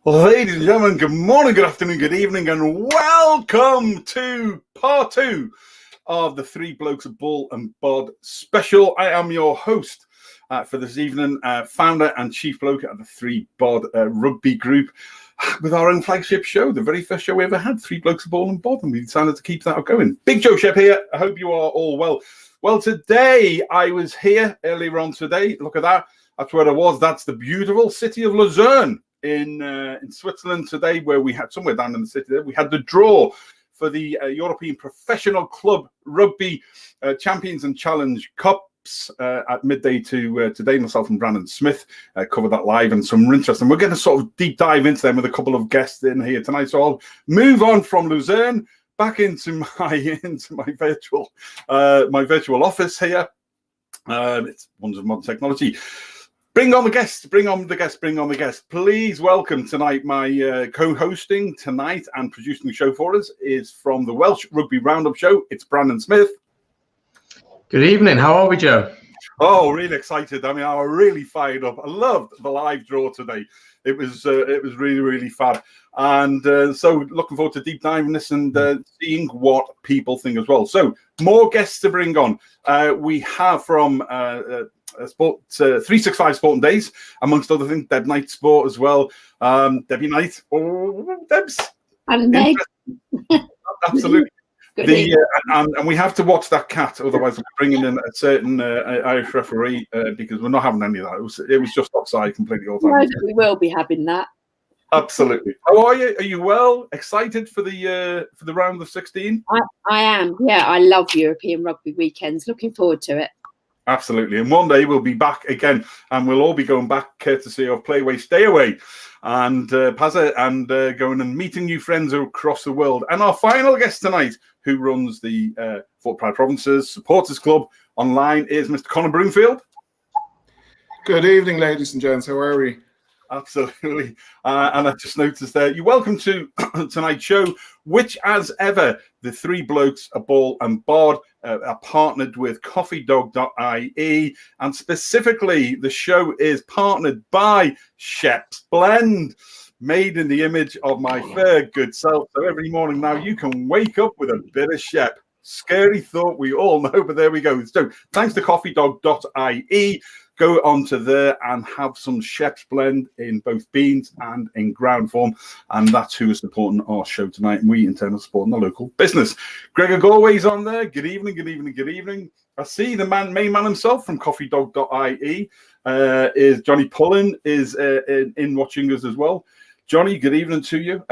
Ladies and gentlemen, good morning, good afternoon, good evening, and welcome to part two of the Three Blokes of Bull and Bod special. I am your host for this evening, founder and Chief Bloke at the ThreeBOD Rugby group, with our own flagship show, the very first show we ever had, Three Blokes of Bull and Bod, and we decided to keep that going. Big Joe Shep here. I hope you are all well. Well, today I was here earlier on today. Look at that. That's where I was. That's the beautiful city of Luzern in Switzerland today, where we had somewhere down in the city there. We had the draw for the European Professional Club Rugby Champions and Challenge Cups at midday today. Myself and Brandon Smith covered that live, and some interesting. We're going to sort of deep dive into them with a couple of guests in here tonight. So I'll move on from Luzern back into my virtual office here. It's wonders of modern technology. Bring on the guests, bring on the guests, bring on the guests. Please welcome tonight my co-hosting tonight and producing the show for us is from the Welsh Rugby Roundup Show. It's Brandon Smith. Good evening. How are we, Joe? Oh, really excited. I mean, I was really fired up. I loved the live draw today. It was really, really fab. And so looking forward to deep diving this and seeing what people think as well. So more guests to bring on. We have from... Sport 365 Sport and Days, amongst other things, Deb Knight Sport as well. Debbie Knight. Oh, Debs. And Meg. Absolutely. And we have to watch that cat, otherwise we're bringing in a certain Irish referee because we're not having any of that. It was just offside completely all the time. We will be having that. Absolutely. How are you? Are you well? Excited for the round of 16? I am. Yeah, I love European rugby weekends. Looking forward to it. Absolutely. And one day we'll be back again, and we'll all be going back courtesy of Play Away, Stay Away and Pazza, and going and meeting new friends across the world. And our final guest tonight, who runs the Fort Pride Provinces Supporters Club online, is Mr. Conor BROOMFIELD. Good evening, ladies and gents. How are we? Absolutely. And I just noticed there, you're welcome to tonight's show, which, as ever, the Three Blokes, a Ball and Bod are partnered with coffeedog.ie. And specifically, the show is partnered by Shep's Blend, made in the image of my fair good self. So every morning now, you can wake up with a bit of Shep. Scary thought, we all know, but there we go. So thanks to coffeedog.ie. Go onto there and have some Shep's Blend in both beans and in ground form. And that's who is supporting our show tonight. And we in turn are supporting the local business. Gregor Galway's on there. Good evening, good evening, good evening. I see the main man himself from coffeedog.ie is Johnny Pullen is in watching us as well. Johnny, good evening to you.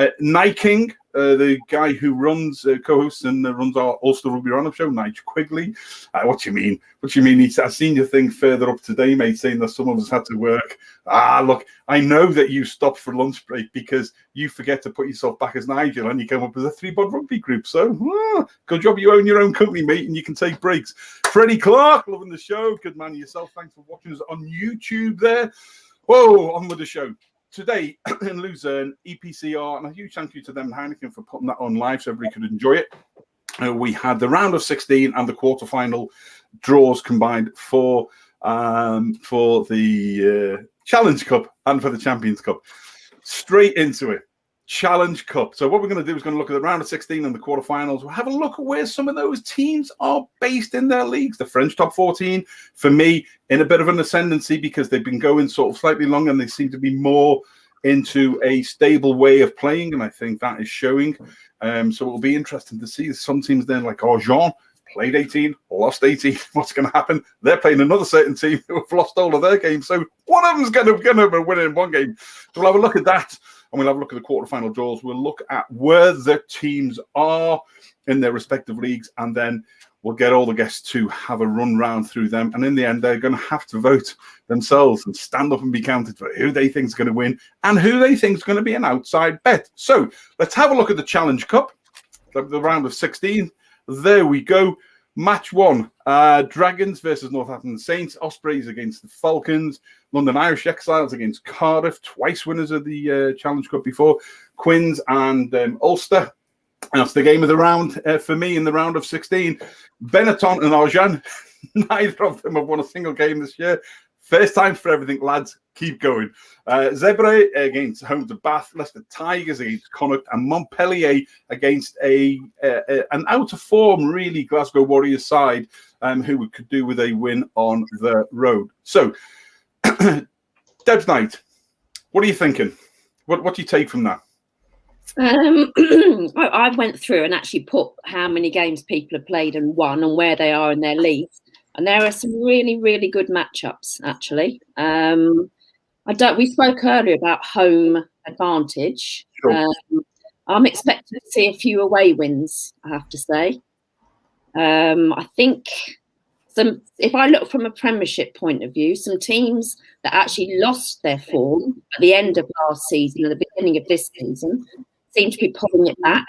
King, the guy who runs, co-hosts and runs our Ulster Rugby Roundup show, Nigel Quigley. What do you mean? What do you mean? I've seen your thing further up today, mate, saying that some of us had to work. Look, I know that you stopped for lunch break because you forget to put yourself back as Nigel and you come up with a ThreeBOD rugby group. So, good job you own your own company, mate, and you can take breaks. Freddie Clark, loving the show. Good man yourself. Thanks for watching us on YouTube there. Whoa, on with the show. Today in Luzern, EPCR, and a huge thank you to them, Heineken, for putting that on live so everybody could enjoy it. We had the round of 16 and the quarterfinal draws combined for the Challenge Cup and for the Champions Cup. Straight into it. Challenge Cup. So what we're going to do is going to look at the round of 16 and the quarterfinals. We'll have a look at where some of those teams are based in their leagues. The French top 14, for me, in a bit of an ascendancy because they've been going sort of slightly longer and they seem to be more into a stable way of playing, and I think that is showing. So it'll be interesting to see some teams then like Jean played 18, lost 18. What's going to happen? They're playing another certain team who have lost all of their games. So one of them's going to win in one game. So we'll have a look at that. And we'll have a look at the quarterfinal draws. We'll look at where the teams are in their respective leagues. And then we'll get all the guests to have a run round through them. And in the end, they're going to have to vote themselves and stand up and be counted for who they think is going to win and who they think is going to be an outside bet. So let's have a look at the Challenge Cup, the round of 16. There we go. Match one, Dragons versus Northampton Saints, Ospreys against the Falcons, London Irish Exiles against Cardiff, twice winners of the Challenge Cup before, Quins and Ulster. That's the game of the round for me in the round of 16. Benetton and Arjan, neither of them have won a single game this year. First time for everything, lads. Keep going. Zebre against home to Bath, Leicester Tigers against Connacht, and Montpellier against an out of form, really, Glasgow Warriors side, who could do with a win on the road. So, Deb's night. What are you thinking? What do you take from that? I went through and actually put how many games people have played and won and where they are in their leagues. And there are some really, really good matchups, actually. We spoke earlier about home advantage. Sure. I'm expecting to see a few away wins, I have to say. I think if I look from a Premiership point of view, some teams that actually lost their form at the end of last season and the beginning of this season seem to be pulling it back.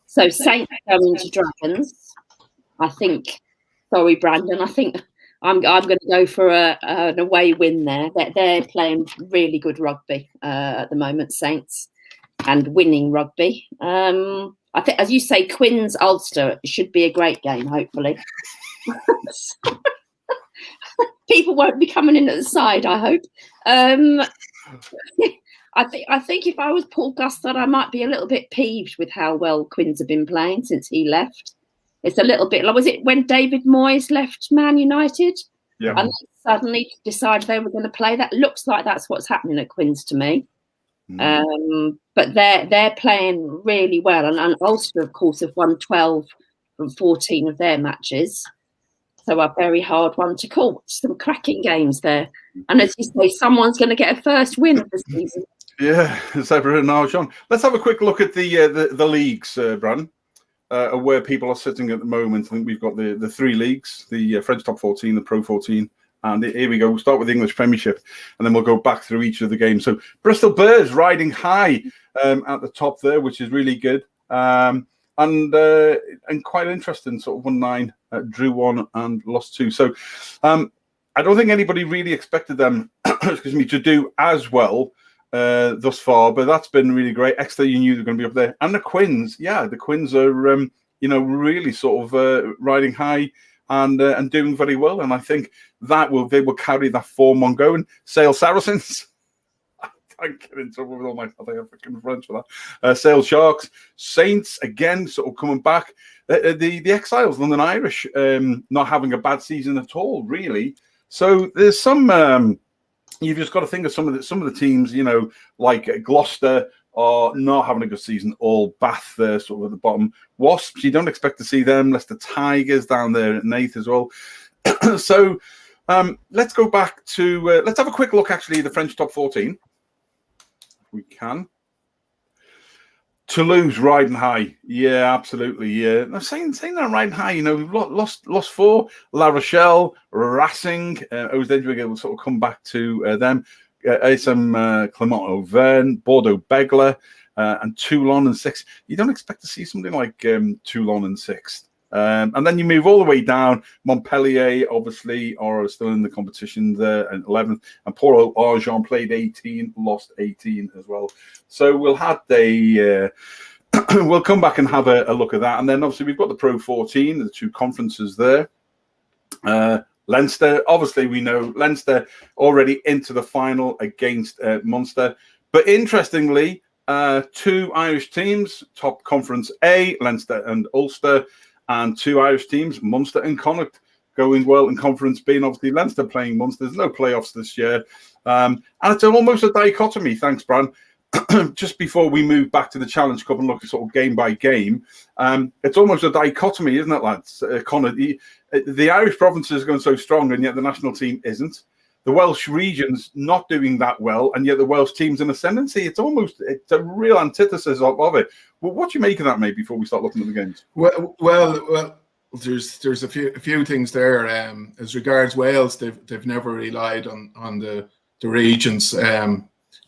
So Saints going to Dragons, I think. Sorry, Brandon. I think I'm going to go for an away win there. They're playing really good rugby at the moment, Saints, and winning rugby. I think, as you say, Quins Ulster should be a great game. Hopefully, people won't be coming in at the side. I hope. I think if I was Paul Gustard, I might be a little bit peeved with how well Quins have been playing since he left. It's a little bit like, was it when David Moyes left Man United? Yeah. And suddenly decided they were going to play? That looks like that's what's happening at Quins to me. But they're playing really well. And Ulster, of course, have won 12 from 14 of their matches. So a very hard one to call. Some cracking games there. And as you say, someone's going to get a first win of the season. Yeah, Zebre and Arjon. Let's have a quick look at the leagues, Brandon. Where people are sitting at the moment. I think we've got the three leagues, the French Top 14, the Pro 14, and here we go. We'll start with the English Premiership, and then we'll go back through each of the games. So Bristol Bears riding high at the top there, which is really good, and quite interesting. Sort of 1-9, drew 1 and lost 2. So I don't think anybody really expected them, excuse me, to do as well thus far, but that's been really great. Exeter, you knew they were going to be up there, and the Quins, the Quins are really sort of riding high and doing very well. And I think they will carry that form on going. Sale Saracens, I get in trouble with all my African French for that. Sale Sharks, Saints again, sort of coming back. The Exiles, London Irish, not having a bad season at all, really. So there's some. You've just got to think of some of the teams, like Gloucester are not having a good season. All Bath there, sort of at the bottom. Wasps, you don't expect to see them. Leicester Tigers down there at 8th as well. So let's go back to let's have a quick look. Actually, the French Top 14, if we can. Toulouse riding high, yeah, absolutely, yeah. I'm saying that riding high. We've lost 4. La Rochelle, Racing. Osdedrick will sort of come back to them. Some Clermont Auvergne, Bordeaux Begler, and Toulon in 6th. You don't expect to see something like Toulon in 6th. And then you move all the way down. Montpellier, obviously, are still in the competition there at 11th. And poor Arjon played 18, lost 18 as well. So we'll have we'll come back and have a look at that. And then obviously we've got the Pro 14, the 2 conferences there. Leinster, obviously we know Leinster already into the final against Munster. But interestingly, 2 Irish teams, top conference A, Leinster and Ulster, and 2 Irish teams, Munster and Connacht, going well in Conference B, and obviously Leinster playing Munster. There's no playoffs this year. And it's almost a dichotomy, thanks, Bran. Just before we move back to the Challenge Cup and look at sort of game by game, it's almost a dichotomy, isn't it, lads? Conor, the Irish provinces are going so strong, and yet the national team isn't. The Welsh region's not doing that well, and yet the Welsh team's in ascendancy. It's a real antithesis of it. Well, what do you make of that, mate, before we start looking at the games? Well, there's a few things there. As regards Wales, they've never relied on the regions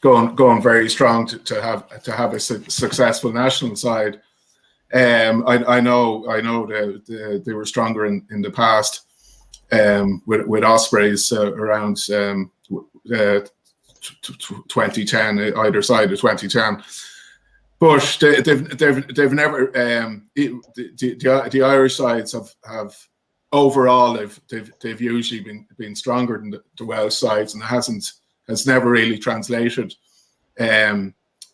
going very strong to have a successful national side. I know they were stronger in the past. With Ospreys around 2010, either side of 2010, but they've never the Irish sides have overall they've usually been stronger than the Welsh sides, and has never really translated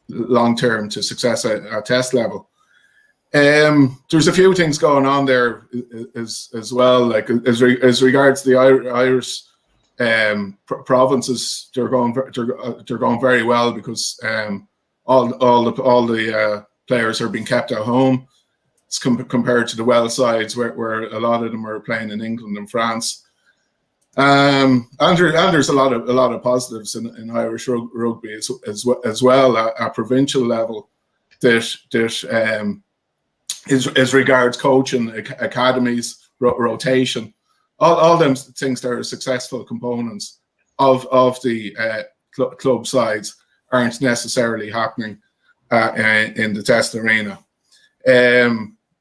long term to success at test level. There's a few things going on there as well, like as regards the Irish provinces. They're going very well because all the players are being kept at home. It's compared to the Welsh sides, where a lot of them are playing in England and France. And there's a lot of positives in Irish rugby as well at provincial level. That is regards coaching, academies, rotation, all them things that are successful components of the club sides aren't necessarily happening in the test arena.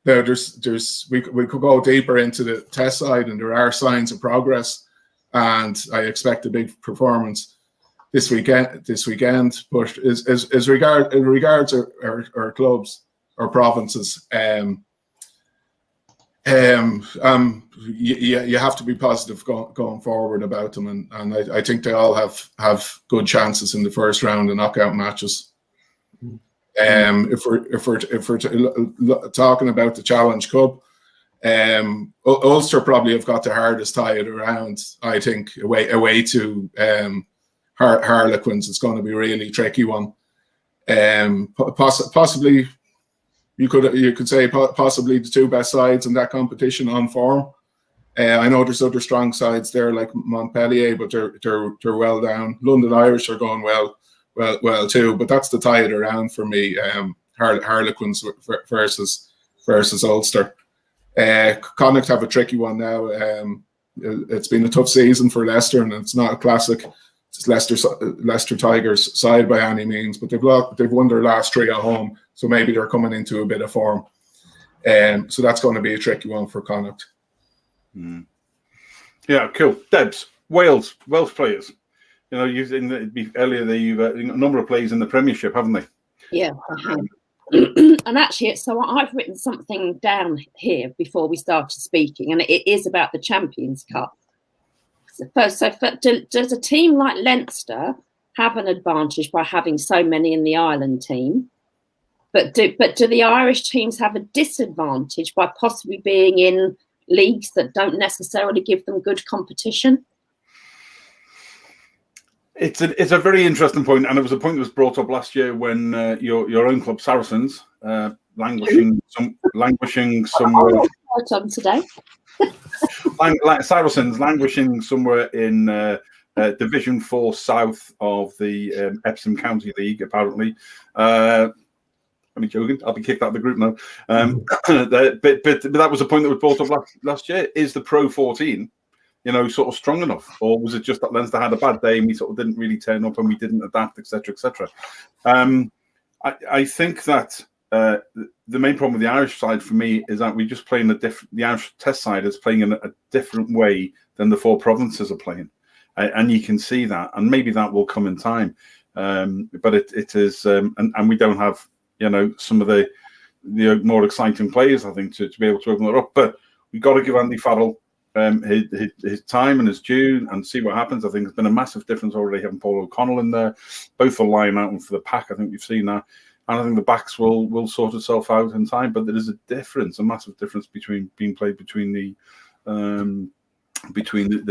We could go deeper into the test side, and there are signs of progress, and I expect a big performance this weekend. But as regards our clubs or provinces, you have to be positive going forward about them, and I think they all have good chances in the first round of knockout matches. If we're talking about the Challenge Cup, Ulster probably have got the hardest tie around. I think away to Harlequins, it's going to be a really tricky one. Possibly. You could say possibly the two best sides in that competition on form. I know there's other strong sides there like Montpellier, but they're well down. London Irish are going well too. But that's the tie it around for me. Harlequins versus Ulster. Connacht have a tricky one now. It's been a tough season for Leicester, and it's not a classic Leicester Tigers side by any means, but they've won their last three at home, so maybe they're coming into a bit of form. So that's going to be a tricky one for Connacht. Yeah, cool. Debs, Welsh players. You know, earlier you've a number of players in the Premiership, haven't they? Yeah, I have. And actually, so I've written something down here before we started speaking, and it is about the Champions Cup. Does a team like Leinster have an advantage by having so many in the Ireland team? But do the Irish teams have a disadvantage by possibly being in leagues that don't necessarily give them good competition? It's a very interesting point, and it was a point that was brought up last year when your own club Saracens languishing somewhere. On today. Saracens languishing somewhere in Division 4 south of the Epsom County League, apparently. I'm joking. I'll be kicked out of the group now. But that was a point that was brought up last year. Is the Pro 14, sort of strong enough, or was it just that Leinster had a bad day and we sort of didn't really turn up and we didn't adapt, etc., etc.? I think that the main problem with the Irish side for me is that we're just playing the Irish Test side is playing in a different way than the four provinces are playing, and you can see that, and maybe that will come in time. But it is, and we don't have some of the more exciting players, I think, to be able to open it up. But we've got to give Andy Farrell his time and his due and see what happens. I think there's been a massive difference already having Paul O'Connell in there, both for line out and for the pack. I think we've seen that. And I think the backs will sort itself out in time. But there is a massive difference between being played between the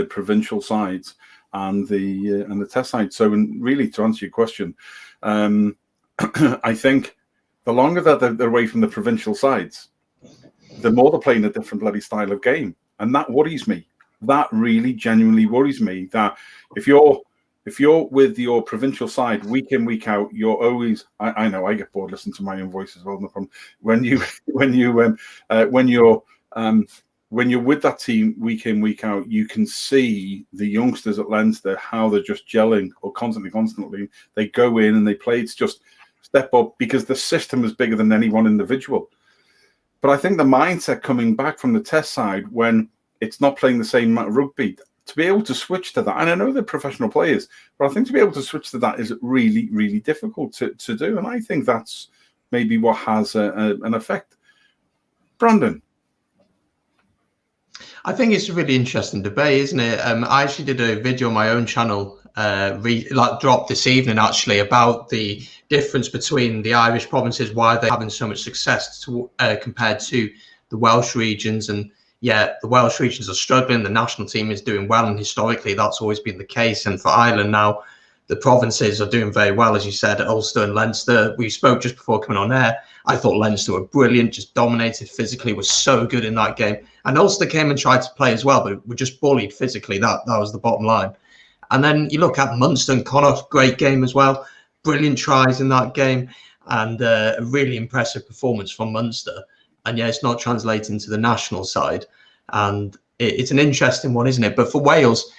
provincial sides and the test side. So, really, to answer your question, I think the longer that they're away from the provincial sides, the more they're playing a different bloody style of game, and that worries me. That really genuinely worries me. That if you're with your provincial side week in, week out, you're always. I know I get bored listening to my own voice as well. No problem. When you're with that team week in, week out, you can see the youngsters at Leinster how they're just gelling, or constantly. They go in and they play. It's just step up because the system is bigger than any one individual. But I think the mindset coming back from the test side when it's not playing the same amount of rugby, to be able to switch to that, and I know they're professional players, but I think to be able to switch to that is really, really difficult to do. And I think that's maybe what has an effect. Brandon? I think it's a really interesting debate, isn't it? I actually did a video on my own channel, dropped this evening actually, about the difference between the Irish provinces, why they're having so much success compared to the Welsh regions. And yeah, the Welsh regions are struggling. The national team is doing well, and historically that's always been the case. And for Ireland now, the provinces are doing very well, as you said, Ulster and Leinster. We spoke just before coming on air. I thought Leinster were brilliant, just dominated physically, was so good in that game. And Ulster came and tried to play as well, but were just bullied physically. That was the bottom line. And then you look at Munster and Conor, great game as well. Brilliant tries in that game, and a really impressive performance from Munster. And yeah, it's not translating to the national side. And it's an interesting one, isn't it? But for Wales,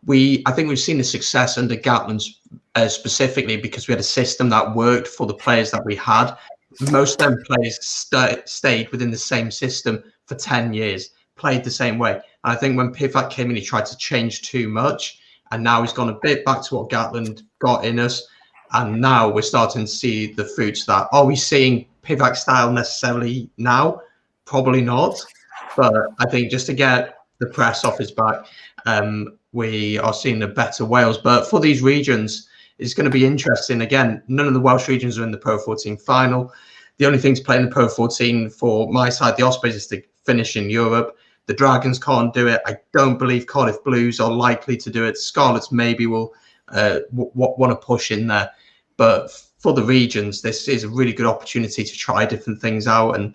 I think we've seen the success under Gatland specifically because we had a system that worked for the players that we had. Most of them players stayed within the same system for 10 years, played the same way. And I think when Pivac came in, he tried to change too much. And now he's gone a bit back to what Gatland got in us. And now we're starting to see the fruits of that. Are we seeing Pivac style necessarily now? Probably not. But I think just to get the press off his back, we are seeing a better Wales. But for these regions, it's going to be interesting. Again, none of the Welsh regions are in the Pro 14 final. The only thing to play in the Pro 14 for my side, the Ospreys, is to finish in Europe. The Dragons can't do it. I don't believe Cardiff Blues are likely to do it. Scarlets maybe will want to push in there. But for the regions, this is a really good opportunity to try different things out. And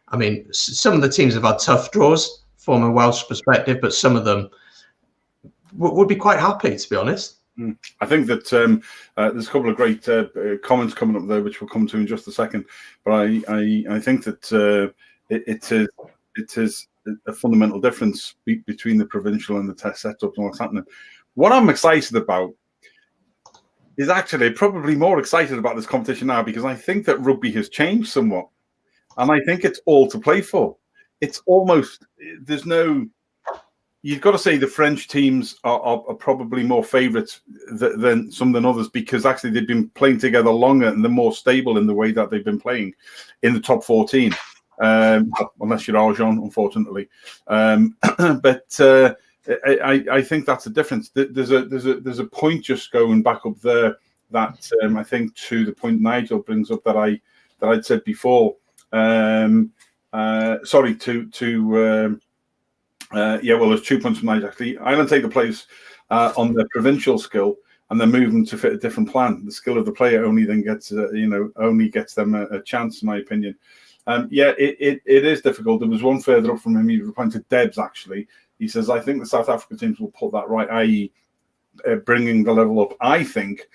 I mean, some of the teams have had tough draws from a Welsh perspective, but some of them would be quite happy, to be honest. I think that there's a couple of great comments coming up there, which we'll come to in just a second. But I think that it is a fundamental difference between the provincial and the test setup and what's happening. What I'm excited about is actually probably more excited about this competition now, because I think that rugby has changed somewhat, and I think it's all to play for. It's almost, there's no. You've got to say the French teams are probably more favourites than others, because actually they've been playing together longer and they're more stable in the way that they've been playing in the top 14, unless you're Argent, unfortunately. But I think that's a difference. There's a point just going back up there that I think, to the point Nigel brings up that I'd said before. Well, there's 2 points from Nigel actually. Ireland take the place on their provincial skill, and then move them to fit a different plan. The skill of the player only then gets gets them a chance, in my opinion. It is difficult. There was one further up from him. He replying to Debs actually. He says, I think the South African teams will put that right, i.e. Bringing the level up. I think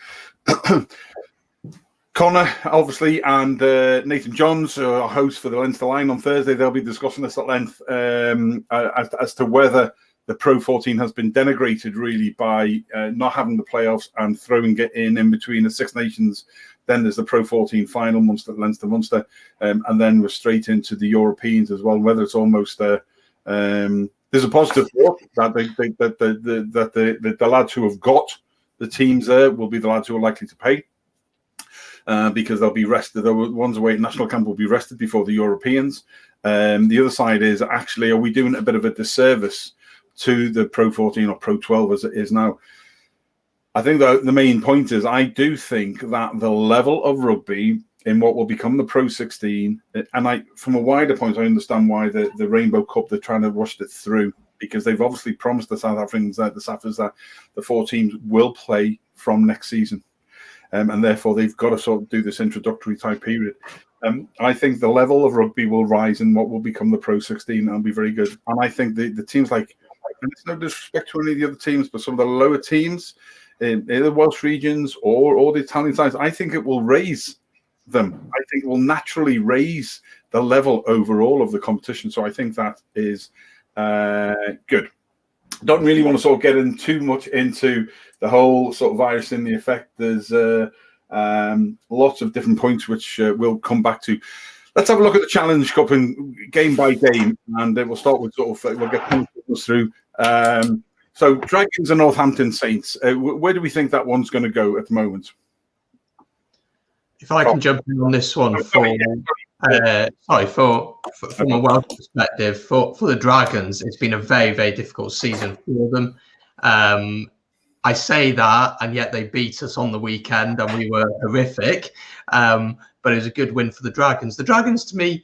Conor, obviously, and Nathan Johns, our host for the Leinster Line on Thursday, they'll be discussing this at length as to whether the Pro 14 has been denigrated really by not having the playoffs and throwing it in between the Six Nations. Then there's the Pro 14 final, Munster, and then we're straight into the Europeans as well. Whether it's almost there's a positive thought that the lads who have got the teams there will be the lads who are likely to pay. Because they'll be rested. The ones away at national camp will be rested before the Europeans. The other side is, actually, are we doing a bit of a disservice to the Pro 14 or Pro 12 as it is now? I think the main point is, I do think that the level of rugby in what will become the Pro 16, and from a wider point, I understand why the Rainbow Cup, they're trying to rush it through, because they've obviously promised the South Africans, the Saffers, that the 4 teams will play from next season. And therefore, they've got to sort of do this introductory type period. I think the level of rugby will rise in what will become the Pro 16 and be very good. And I think the teams like, and it's no disrespect to any of the other teams, but some of the lower teams in the Welsh regions or the Italian sides, I think it will raise them. I think it will naturally raise the level overall of the competition. So I think that is good. Don't really want to sort of get in too much into the whole sort of virus and the effect. There's lots of different points which we'll come back to. Let's have a look at the Challenge Cup in game by game, and we'll start with sort of we'll get things through. So Dragons and Northampton Saints. Where do we think that one's going to go at the moment? If I can jump in on this one, Sorry, from a Welsh perspective, for the Dragons, it's been a very, very difficult season for them. I say that, and yet they beat us on the weekend, and we were horrific. But it was a good win for the Dragons. The Dragons, to me,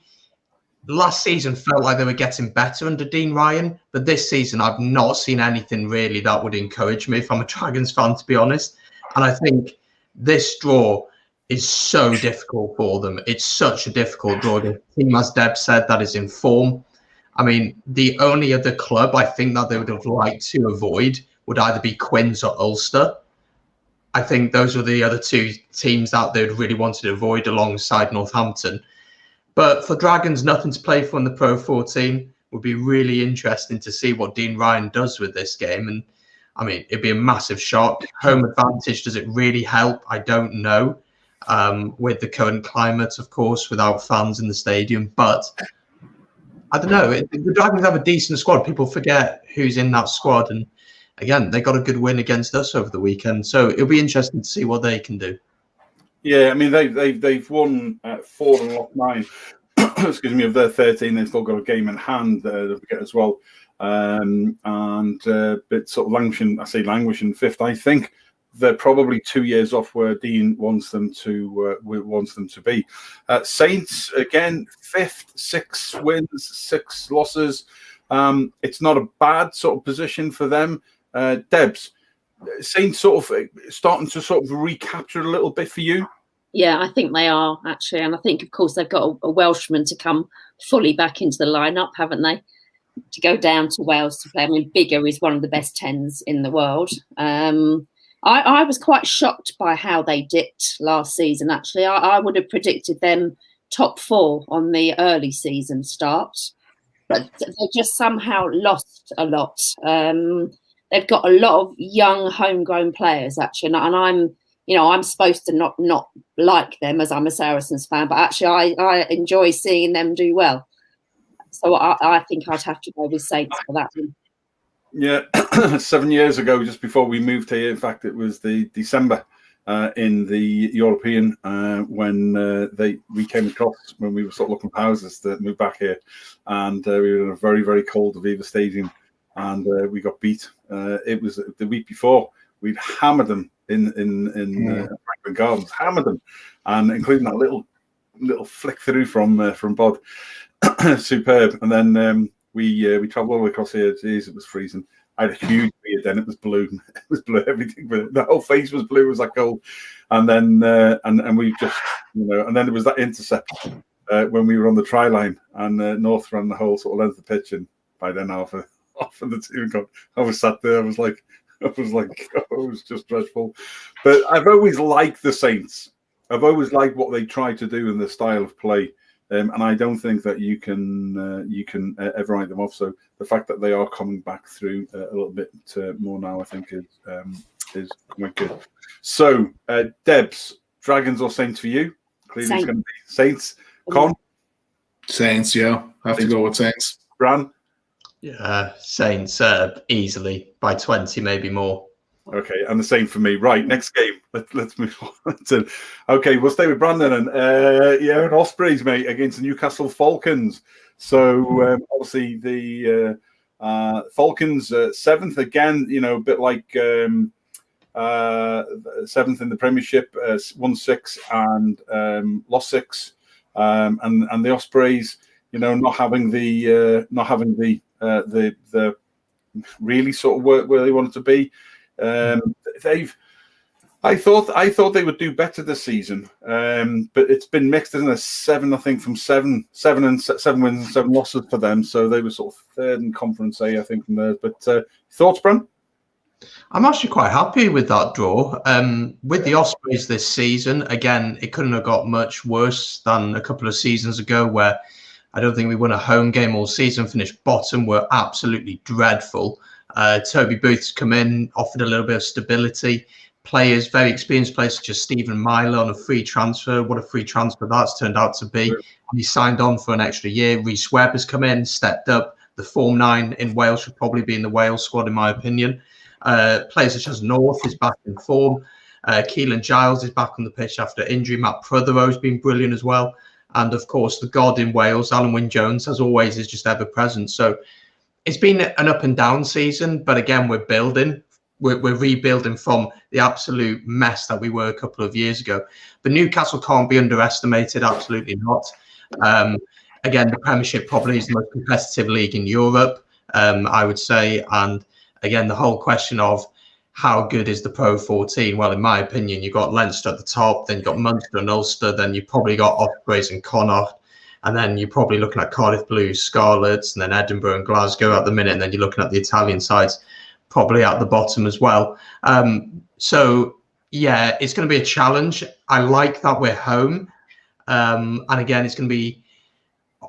last season felt like they were getting better under Dean Ryan, but this season I've not seen anything really that would encourage me if I'm a Dragons fan, to be honest. And I think this draw is so difficult for them. It's such a difficult draw. The team, as Deb said, that is in form. I mean, the only other club I think that they would have liked to avoid would either be Quins or Ulster. I think those were the other two teams that they would really wanted to avoid alongside Northampton. But for Dragons, nothing to play for in the Pro 14. Would be really interesting to see what Dean Ryan does with this game. And I mean, it'd be a massive shock. Home advantage, does it really help? I don't know. With the current climate, of course, without fans in the stadium. But I don't know. The Dragons have a decent squad. People forget who's in that squad. And again, they got a good win against us over the weekend. So it'll be interesting to see what they can do. Yeah, I mean, they've won 4 and lost 9. Excuse me, of their 13. They've still got a game in hand to get as well. But sort of languishing fifth. I think they're probably 2 years off where Dean wants them to be. Saints again, 5th, 6 wins, 6 losses. It's not a bad sort of position for them. Debs, Saints sort of starting to sort of recapture a little bit for you. Yeah, I think they are actually, and I think, of course, they've got a Welshman to come fully back into the lineup, haven't they? To go down to Wales to play. I mean, Bigger is one of the best 10s in the world. I was quite shocked by how they dipped last season, actually. I would have predicted them top 4 on the early season start, but they just somehow lost a lot. They've got a lot of young homegrown players, actually, and I'm supposed to not like them as I'm a Saracens fan, but actually I enjoy seeing them do well. So I think I'd have to go with Saints for that one. Yeah, 7 years ago, just before we moved here, in fact, it was the December in the European when we came across, when we were sort of looking for houses to move back here, and we were in a very, very cold Aviva Stadium, and we got beat. It was the week before. We'd hammered them in Franklin Gardens, hammered them, and including that little flick through from BOD, superb. And then we travelled all the way across here. Jeez, it was freezing. I had a huge beard then. It was blue. It was blue. Everything, the whole face was blue. It was that cold. And then and we just, and then there was that intercept when we were on the try line, and North ran the whole sort of length of the pitch, and by then off of the team. I was sat there. I was like, oh, it was just dreadful. But I've always liked the Saints. I've always liked what they try to do in the style of play. And I don't think that you can ever write them off. So the fact that they are coming back through a little bit more now, I think, is quite good. So, Debs, Dragons or Saints for you? Clearly, it's going to be Saints. Con? Saints, yeah. I have to go with Saints. Bran? Yeah, Saints easily by 20, maybe more. Okay, and the same for me. Right, next game. Let's move on. Okay, we'll stay with Brandon and and Ospreys, mate, against the Newcastle Falcons. So obviously the Falcons 7th again. A bit like 7th in the Premiership, won 6 and lost 6, and the Ospreys, not having the really sort of work where they wanted to be. I thought they would do better this season, but it's been mixed, isn't it? 7, I think, from 7 wins and 7 losses for them. So they were sort of 3rd in Conference A, I think, from there. But thoughts, Bran? I'm actually quite happy with that draw. With the Ospreys this season, again, it couldn't have got much worse than a couple of seasons ago, where I don't think we won a home game all season, finished bottom, were absolutely dreadful. Toby Booth's come in, offered a little bit of stability. Players, very experienced players such as Stephen Myler on a free transfer. What a free transfer that's turned out to be. He signed on for an extra year. Rhys Webb has come in, stepped up. The Form 9 in Wales should probably be in the Wales squad, in my opinion. Players such as North is back in form. Keelan Giles is back on the pitch after injury. Matt Prothero's been brilliant as well. And of course, the God in Wales, Alan Wynne-Jones, as always, is just ever present. So it's been an up and down season, but again, we're building. We're rebuilding from the absolute mess that we were a couple of years ago. But Newcastle can't be underestimated, absolutely not. Again, the Premiership probably is the most competitive league in Europe, I would say. And again, the whole question of how good is the Pro 14? Well, in my opinion, you've got Leinster at the top, then you've got Munster and Ulster, then you've probably got Ospreys and Connacht, and then you're probably looking at Cardiff Blues, Scarlets, and then Edinburgh and Glasgow at the minute, and then you're looking at the Italian sides probably at the bottom as well. So, yeah, it's going to be a challenge. I like that we're home. And again, it's going to be,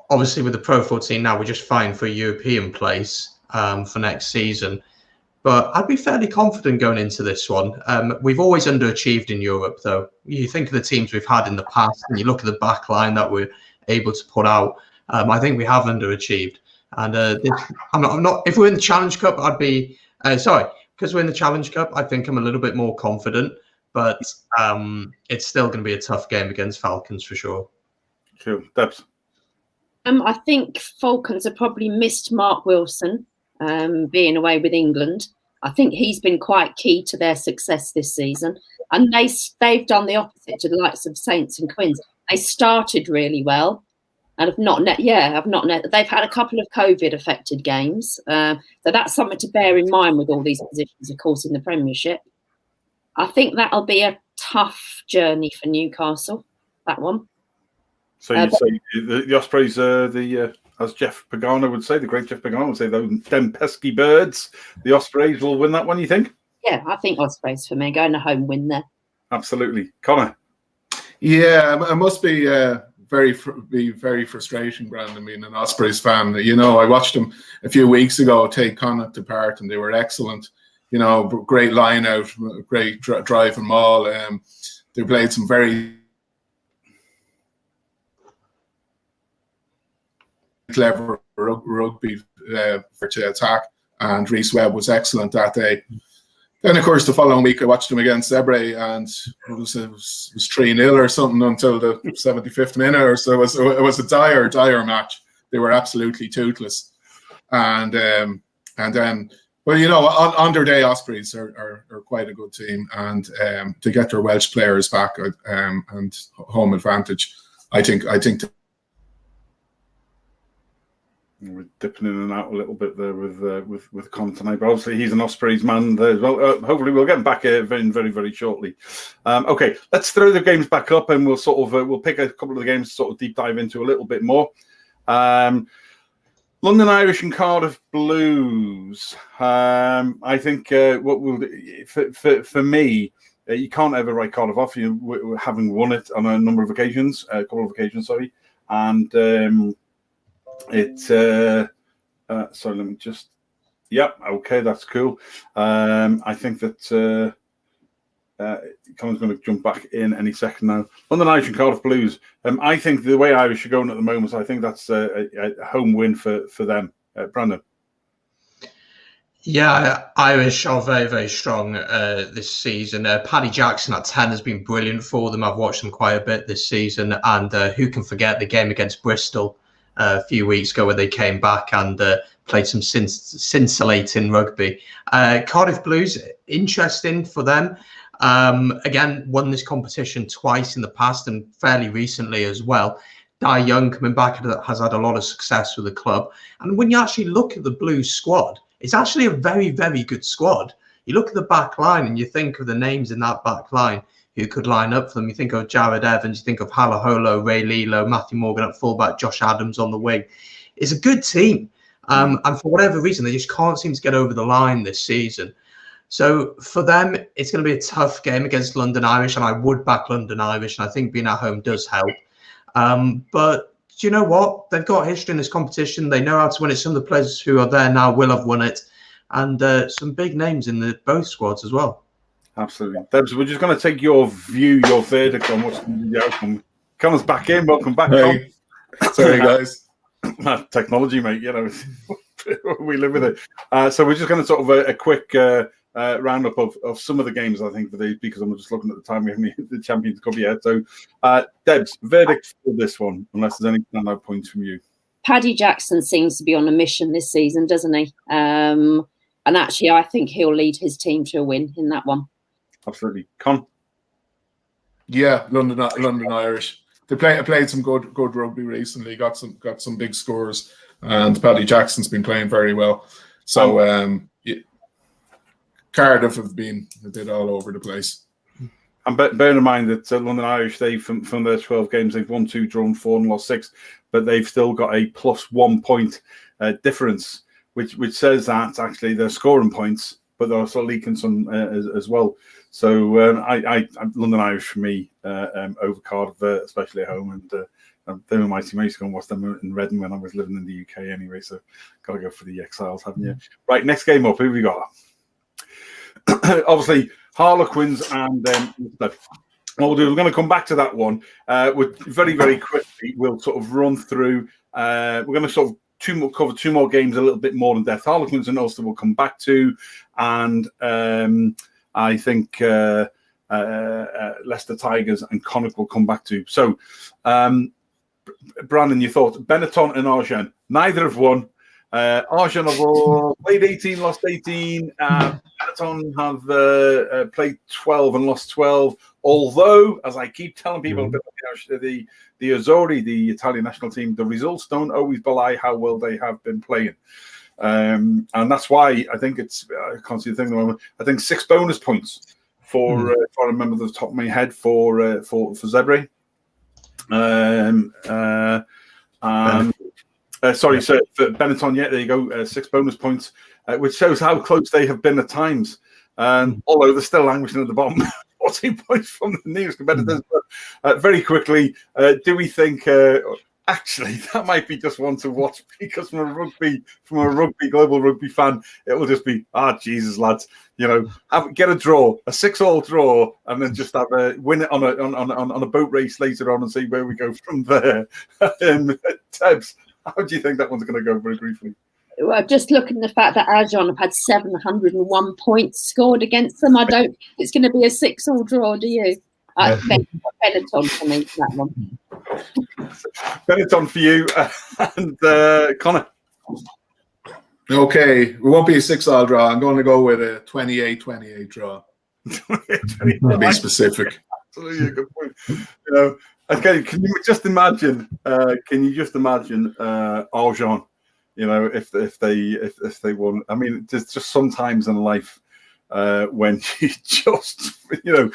obviously with the Pro 14 now, we're just fighting for a European place for next season. But I'd be fairly confident going into this one. We've always underachieved in Europe, though. You think of the teams we've had in the past, and you look at the back line that we're able to put out. I think we have underachieved. And I'm not. If we're in the Challenge Cup, I'd be because we're in the Challenge Cup. I think I'm a little bit more confident. But it's still going to be a tough game against Falcons for sure. Cool. Debs. I think Falcons have probably missed Mark Wilson being away with England. I think he's been quite key to their success this season. And they've done the opposite to the likes of Saints and Quins. They started really well and they've had a couple of COVID-affected games. So that's something to bear in mind with all these positions, of course, in the Premiership. I think that'll be a tough journey for Newcastle, that one. So you say the Ospreys are as Jeff Pagano would say, the great Jeff Pagano would say, them pesky birds, the Ospreys will win that one, you think? Yeah, I think Ospreys for me, going a home win there. Absolutely. Connor? Yeah, it must be very frustrating, Brandon, being an Ospreys fan. You know, I watched them a few weeks ago take Connacht to part, and they were excellent. You know, great line out, great drive and maul. They played some very clever rugby to attack, and Rhys Webb was excellent that day. Then, of course, the following week I watched them against Zebre, and it was 3-0 or something until the 75th minute or so. It was a dire match. They were absolutely toothless, and then. Well, you know, on their day, Ospreys are quite a good team, and to get their Welsh players back and home advantage, I think. We're dipping in and out a little bit there with Conor tonight, but obviously he's an Ospreys man there as well. Hopefully we'll get him back very, very, very shortly. Okay, let's throw the games back up, and we'll we'll pick a couple of the games to sort of deep dive into a little bit more. London Irish and Cardiff Blues. I think what will for me, you can't ever write Cardiff off. You having won it on a number of occasions, a couple of occasions, sorry, and sorry, let me just. Yep, okay, that's cool. I think that Colin's going to jump back in any second now. London Irish and Cardiff Blues. I think the way Irish are going at the moment, I think that's a home win for them. Brandon? Yeah, Irish are very, very strong this season. Paddy Jackson at 10 has been brilliant for them. I've watched them quite a bit this season. And who can forget the game against Bristol a few weeks ago where they came back and played some scintillating rugby. Cardiff Blues, interesting for them. Again, won this competition twice in the past and fairly recently as well. Di Young coming back has had a lot of success with the club. And when you actually look at the Blues squad, it's actually a very, very good squad. You look at the back line and you think of the names in that back line who could line up for them. You think of Jared Evans, you think of Halaholo, Ray Lilo, Matthew Morgan at fullback, Josh Adams on the wing. It's a good team. And for whatever reason, they just can't seem to get over the line this season. So for them, it's going to be a tough game against London Irish, and I would back London Irish, and I think being at home does help. But do you know what? They've got history in this competition. They know how to win it. Some of the players who are there now will have won it, and some big names in both squads as well. Absolutely. Debs, we're just going to take your view, your verdict on what's going to be the outcome. Connor's back in. Welcome back, hey. Sorry, guys. Technology, mate. You know, we live with it. So we're just going to sort of a quick roundup of some of the games, I think, for these, because I'm just looking at the time we haven't the Champions Cup yet. So, Debs, verdict for this one, unless there's any standout points from you. Paddy Jackson seems to be on a mission this season, doesn't he? And actually, I think he'll lead his team to a win in that one. Absolutely. Con? Yeah, London Irish. They played some good rugby recently. Got some big scores, and Paddy Jackson's been playing very well. So Cardiff have been a bit all over the place. And bear in mind that London Irish, from their 12 games, they've won 2, drawn 4, and lost 6, but they've still got a +1 point difference, which says that actually they're scoring points, but they're also leaking some as well. So London Irish for me over Cardiff, especially at home, and they were my team. I used to go and watch them in Reading when I was living in the UK anyway. So got to go for the Exiles, haven't you? Right, next game up. Who have we got? Obviously, Harlequins and what we'll do, we're going to come back to that one. Very, very quickly, we'll sort of run through. We're going to sort of cover 2 more games a little bit more in depth. Harlequins and Ulster we'll come back to, and I think Leicester Tigers and Connacht will come back to. So, Brandon, your thoughts? Benetton and Argent, neither have won. Argent have played 18, lost 18. Benetton have played 12 and lost 12. Although, as I keep telling people, the Azzurri, the Italian national team, the results don't always belie how well they have been playing. And that's why I think it's, I can't see the thing at the moment, I think 6 bonus points for, if I remember the top of my head, for Zebre. Sorry, so for Benetton, yeah, there you go, 6 bonus points, which shows how close they have been at times. Although they're still languishing at the bottom, 14 points from the nearest competitors. But very quickly, do we think? Actually, that might be just one to watch, because from a global rugby fan, it will just be, Jesus, lads, get a draw, a 6-all draw, and then just have a win it on a boat race later on and see where we go from there. Tebs, how do you think that one's going to go, very briefly? Well, just looking at the fact that Argent have had 701 points scored against them, I don't think it's going to be a 6-all draw, do you? Benetton for me, that one. Benetton for you, and Connor. Okay, it won't be a 6-all draw. I'm going to go with a 28-28 draw. To be specific. Absolutely a good point. Okay, can you just imagine? Argent? If they won. I mean, there's just sometimes in life when you just, you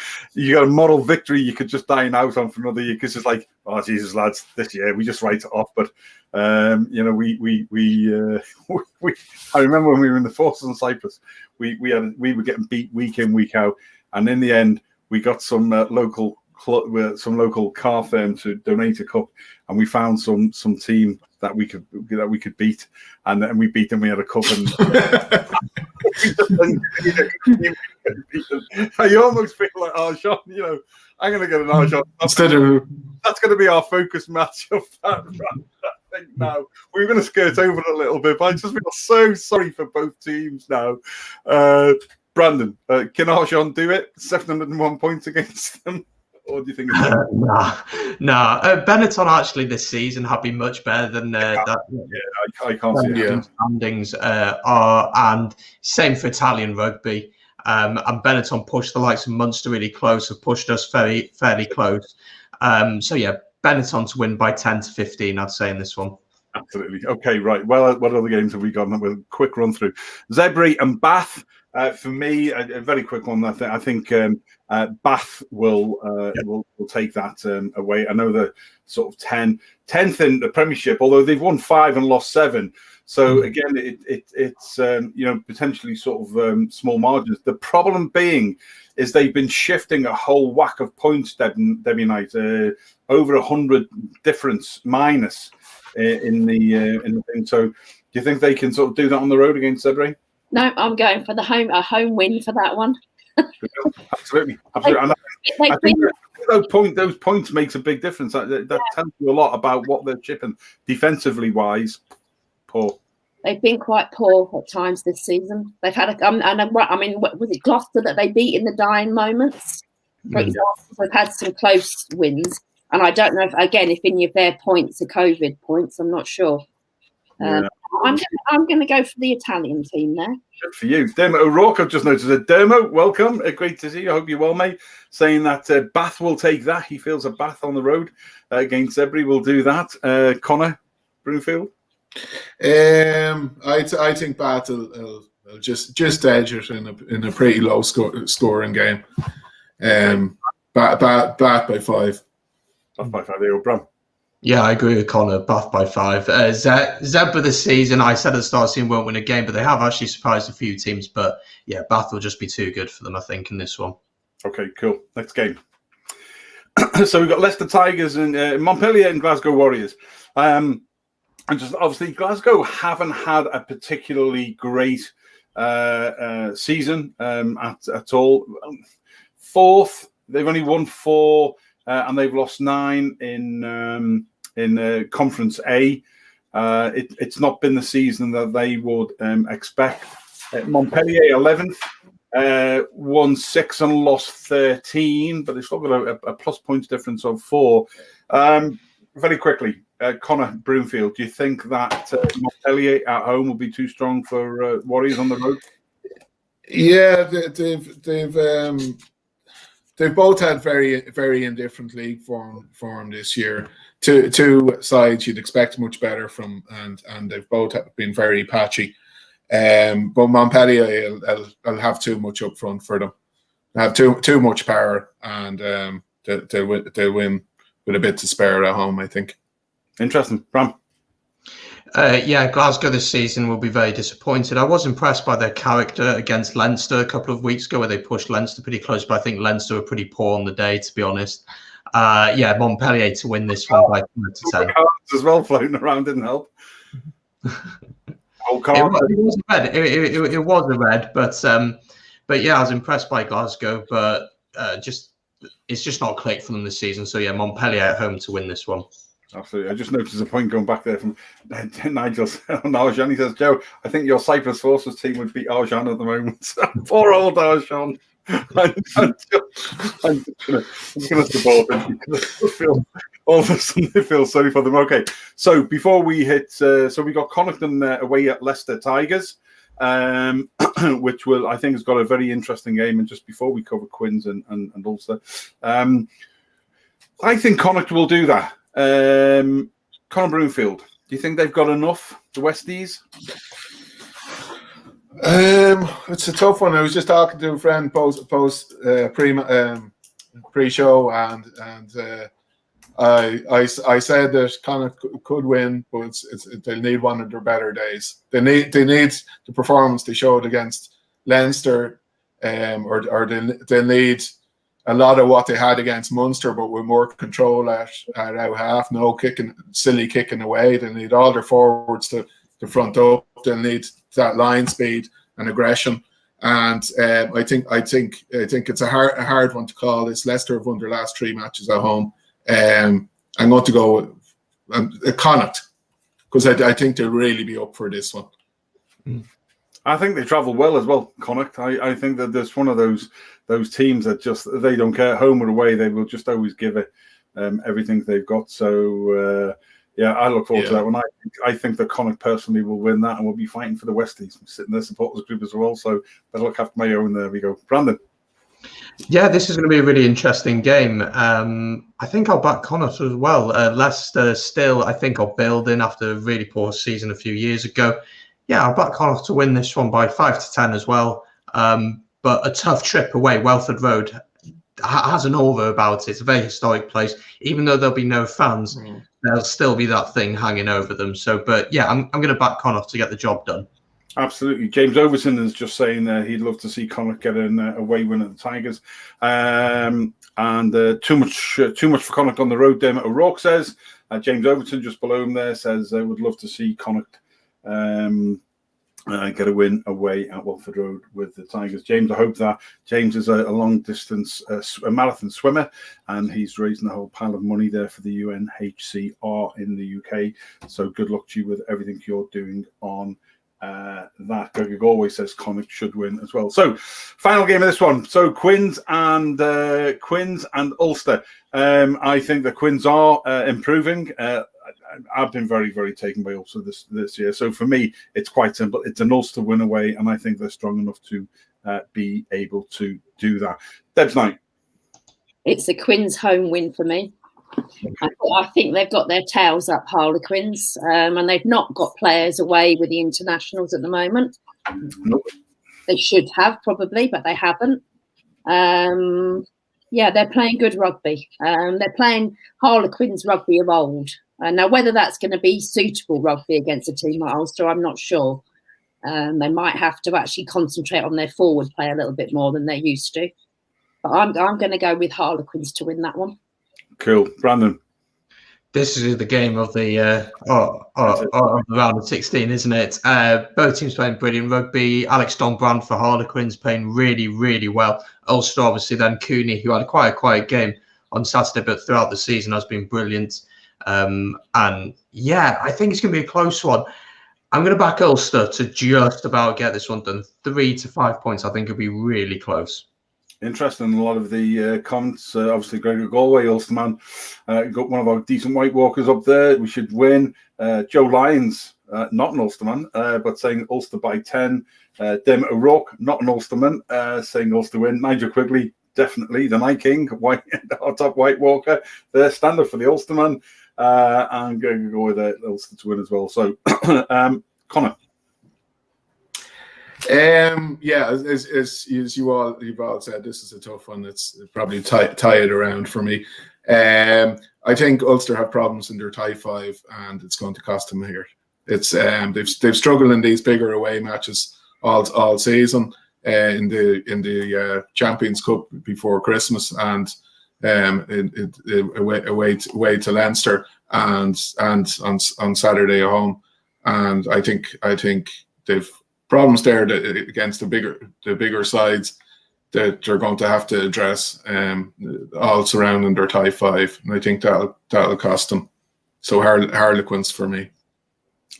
got a moral victory you could just dine out on for another year, because it's like, Jesus, lads, this year we just write it off. But I remember when we were in the forces in Cyprus, we were getting beat week in, week out, and in the end we got some local car firm to donate a cup, and we found some team that we could beat, and we beat them. We had a cup, and you almost feel like, Argent, I'm going to get an Argent. That's going to be our focus match of that round. I think now we're going to skirt over it a little bit, but I just feel so sorry for both teams now. Brandon, can Argent do it? 701 points against them. Or do you think it's no. Benetton actually this season have been much better than that. Yeah, I can't see it. Standings are, and same for Italian rugby. And Benetton pushed the likes of Munster really close, have pushed us fairly close. So yeah, Benetton to win by 10-15, I'd say, in this one. Absolutely. Okay, right. Well, what other games have we got? With a quick run through. Zebre and Bath. For me, a very quick one. I think Bath will take that away. I know they're sort of 10th in the Premiership, although they've won 5 and lost 7. So again, it's potentially sort of small margins. The problem being is they've been shifting a whole whack of points, Debbie Knight, over 100 difference minus in the thing. So do you think they can sort of do that on the road against Zebre? No, I'm going for a home win for that one. Absolutely. And I think those points makes a big difference. That tells you a lot about what they're chipping defensively wise. Poor. They've been quite poor at times this season. They've had was it Gloucester that they beat in the dying moments? For example, they've had some close wins, and I don't know if any of their points are COVID points. I'm not sure. I'm going to go for the Italian team there. Good for you. Dermot O'Rourke, I've just noticed that. Dermot, welcome. Great to see you. I hope you're well, mate. Saying that Bath will take that. He feels a Bath on the road against Ebury will do that. Conor BROOMFIELD? I think Bath will just edge it in a pretty low scoring game. Bath by 5. Bath by 5, there you go, Bram. Yeah, I agree with Conor. Bath by 5. Zebra this season, I said at the start of the season won't win a game, but they have actually surprised a few teams. But yeah, Bath will just be too good for them, I think, in this one. Okay, cool. Next game. So we've got Leicester Tigers and Montpellier and Glasgow Warriors. And just obviously, Glasgow haven't had a particularly great season at all. 4th, they've only won 4. And they've lost 9 in Conference A. It's not been the season that they would expect. Montpellier 11th, won 6 and lost 13, but they've still got a plus points difference of 4. Very quickly, Conor BROOMFIELD, do you think that Montpellier at home will be too strong for Warriors on the road? Yeah, they've both had very, very indifferent league form this year. Two sides you'd expect much better from, and they've both been very patchy. But Montpellier will have too much up front for them. They have too much power, and they'll win with a bit to spare at home, I think. Interesting. Bram? Yeah, Glasgow this season will be very disappointed. I was impressed by their character against Leinster a couple of weeks ago, where they pushed Leinster pretty close, but I think Leinster were pretty poor on the day, to be honest. Yeah, Montpellier to win this one by 5-10. As well floating around didn't help. It was a red, but yeah, I was impressed by Glasgow, but it's just not clicked for them this season. So yeah, Montpellier at home to win this one. Absolutely. I just noticed a point going back there from Nigel on Arjan. He says, Joe, I think your Cyprus Forces team would beat Arjan at the moment. Poor old Arjan. I'm just going to support him because all of a sudden I feel sorry for them. Okay, so before we hit, so we got Connaughton away at Leicester Tigers, which I think has got a very interesting game. And just before we cover Quins and Ulster, I think Connaughton will do that. Conor BROOMFIELD, do you think they've got enough, the Westies? It's a tough one. I was just talking to a friend post pre-show, and I said that Connaughton could win, but they'll need one of their better days. They need the performance they showed against Leinster, or they'll need a lot of what they had against Munster, but with more control at out half, no silly kicking away. They need all their forwards to front up. They'll need that line speed and aggression. And I think it's a hard one to call. It's Leicester have won their last 3 matches at home. I'm going to go with Connaughton, because I think they'll really be up for this one. I think they travel well as well, Connaughton. I think that there's one of those teams that just, they don't care, home or away, they will just always give it everything they've got. So yeah, I look forward to that one. I think that Connaughton personally will win that, and will be fighting for the Westies. I'm sitting there supporters group as well, so better look after my own. There we go. Brandon. Yeah, this is going to be a really interesting game. I think I'll back Connaughton as well. Leicester still, I think, are building after a really poor season a few years ago. Yeah, I'll back Connaughton to win this one by 5-10 as well. But a tough trip away. Welford Road has an aura about it. It's a very historic place. Even though there'll be no fans, there'll still be that thing hanging over them. So, but yeah, I'm going to back Connaughton to get the job done. Absolutely. James Overton is just saying he'd love to see Connaughton get an away win at the Tigers. And too much for Connaughton on the road, Dermot O'Rourke says. James Overton just below him there says would love to see Connaughton get a win away at Walford Road with the Tigers. James, I hope that James is a long distance a marathon swimmer, and he's raising a whole pile of money there for the UNHCR in the UK. So good luck to you with everything you're doing on that. Gregory Galway says Connacht should win as well. So final game of this one. So Quins and Ulster. I think the Quins are improving. I've been very, very taken by Ulster this year. So for me, it's quite simple. It's an Ulster win away, and I think they're strong enough to be able to do that. Deb's night. It's a Quins home win for me. I think they've got their tails up, Harlequins, and they've not got players away with the internationals at the moment. Nope. They should have probably, but they haven't. Yeah, they're playing good rugby. They're playing Harlequins rugby of old. Now, whether that's going to be suitable rugby against a team like Ulster, I'm not sure. They might have to actually concentrate on their forward play a little bit more than they're used to. But I'm going to go with Harlequins to win that one. Cool. Brandon. This is the game of the round of 16, isn't it? Both teams playing brilliant rugby. Alex Donbrand for Harlequins playing really, really well. Ulster, obviously, then Cooney, who had quite a quiet game on Saturday, but throughout the season has been brilliant. And yeah, I think it's going to be a close one. I'm going to back Ulster to just about get this one done. 3 to 5 points, I think, will be really close. Interesting. A lot of the comments, obviously, Gregory Galway, Ulsterman, got one of our decent white walkers up there. We should win. Joe Lyons, not an Ulsterman, but saying Ulster by 10. Dem O'Rourke, not an Ulsterman, saying Ulster win. Nigel Quigley, definitely. The Night King, our top white walker, their standard for the Ulsterman. I'm going to go with Ulster to win as well. So, Conor. Yeah, as you've all said, this is a tough one. It's probably tied around for me. I think Ulster have problems in their tie 5, and it's going to cost them here. It's they've struggled in these bigger away matches all season in the Champions Cup before Christmas, and away to Leinster and on Saturday at home. And I think they've problems there against the bigger sides that they're going to have to address, all surrounding their tie 5, and I think that'll cost them. So Harlequins for me.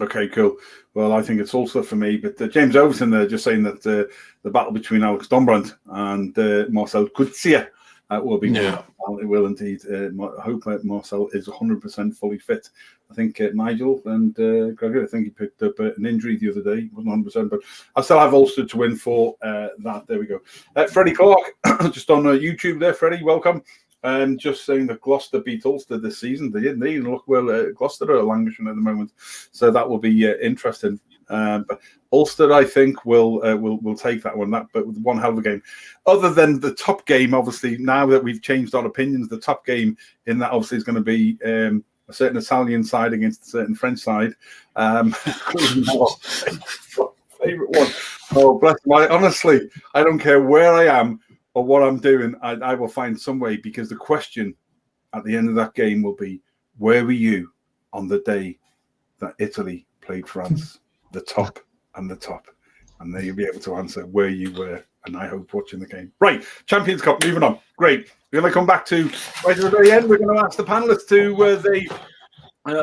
Okay, cool. Well, I think it's also for me, but James Overton there just saying that the battle between Alex Donbrand and Marcel Coetzee will be. Yeah. It will indeed. I hope Marcel is 100% fully fit. I think Nigel and Gregory, I think he picked up an injury the other day. He wasn't 100%, but I still have Ulster to win for that. There we go. Freddie Clark, just on YouTube there. Freddie, welcome. Just saying that Gloucester beat Ulster this season. They didn't even look well. Gloucester are languishing at the moment, so that will be interesting. But Ulster, I think, will take that one. But with one hell of a game. Other than the top game, obviously, now that we've changed our opinions, the top game in that obviously is going to be a certain Italian side against a certain French side. Favorite one. Oh, bless me. Honestly, I don't care where I am or what I'm doing. I will find some way, because the question at the end of that game will be, where were you on the day that Italy played France? The top and the top, and then you'll be able to answer where you were, and I hope watching the game. Right, Champions Cup, moving on. Great. We're going to come back to right at the very end. We're going to ask the panelists who they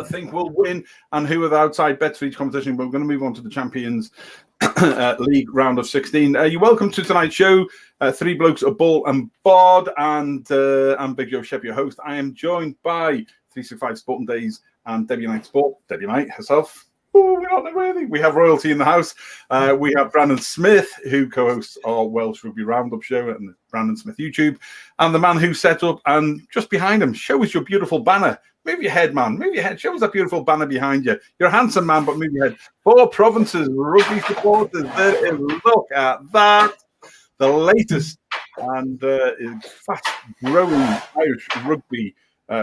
think will win and who are the outside bets for each competition, but we're going to move on to the Champions League round of 16. You're welcome to tonight's show. 3 Blokes, a Ball and Bod, and I'm Big Joe Shep, your host. I am joined by 365 Sporting Days and Debbie Knight Sport. Debbie Knight herself. Oh, we're not worthy. We have royalty in the house. We have Brandon Smith, who co-hosts our Welsh Rugby Roundup show and the Brandon Smith YouTube, and the man who set up, and just behind him, show us your beautiful banner. Move your head, man. Move your head. Show us that beautiful banner behind you. You're a handsome man, but move your head. 4 provinces, rugby supporters. There is. Look at that. The latest and fast-growing Irish rugby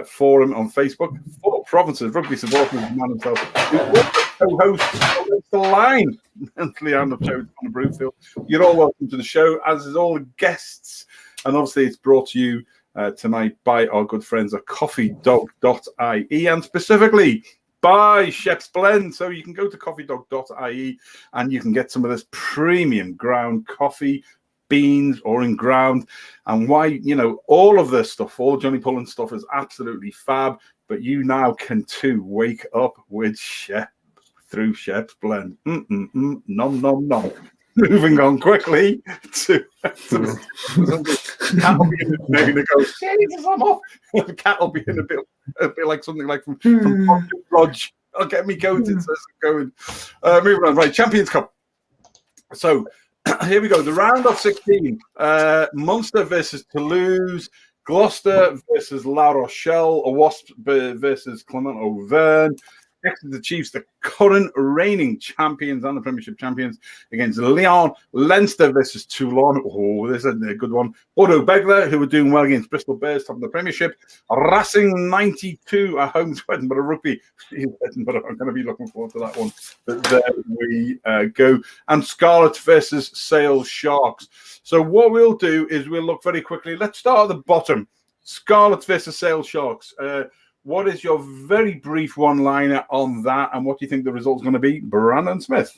forum on Facebook. 4 provinces, rugby supporters, the man himself. Co-host the line, mentally and of Conor BROOMFIELD. You're all welcome to the show, as is all the guests, and obviously it's brought to you tonight by our good friends at coffeedog.ie, and specifically by Shep's Blend. So you can go to coffeedog.ie and you can get some of this premium ground coffee, beans or in ground. And why, you know, all of this stuff, all Johnny Pullen stuff is absolutely fab. But you now can too wake up with Shep through Shep's Blend. Nom, nom, nom. Moving on quickly to cat will be in maybe to go, Jesus, I'm off. The cat will be in a bit like something like from Rog. I'll get me goated. So it's going. Moving on, right? Champions Cup. So here we go. The round of 16. Munster versus Toulouse. Gloucester versus La Rochelle. Wasp versus Clement Auvergne. Exeter Chiefs, the current reigning champions and the Premiership champions, against Lyon. Leinster versus Toulon. Oh, this is a good one. Bordeaux Begler, who were doing well against Bristol Bears, top of the Premiership. Racing 92 at home to Edinburgh Rugby. Edinburgh, I'm going to be looking forward to that one. But there we go. And Scarlet versus Sale Sharks. So what we'll do is we'll look very quickly. Let's start at the bottom. Scarlet versus Sale Sharks. What is your very brief one-liner on that, and what do you think the result's going to be? Brandon Smith.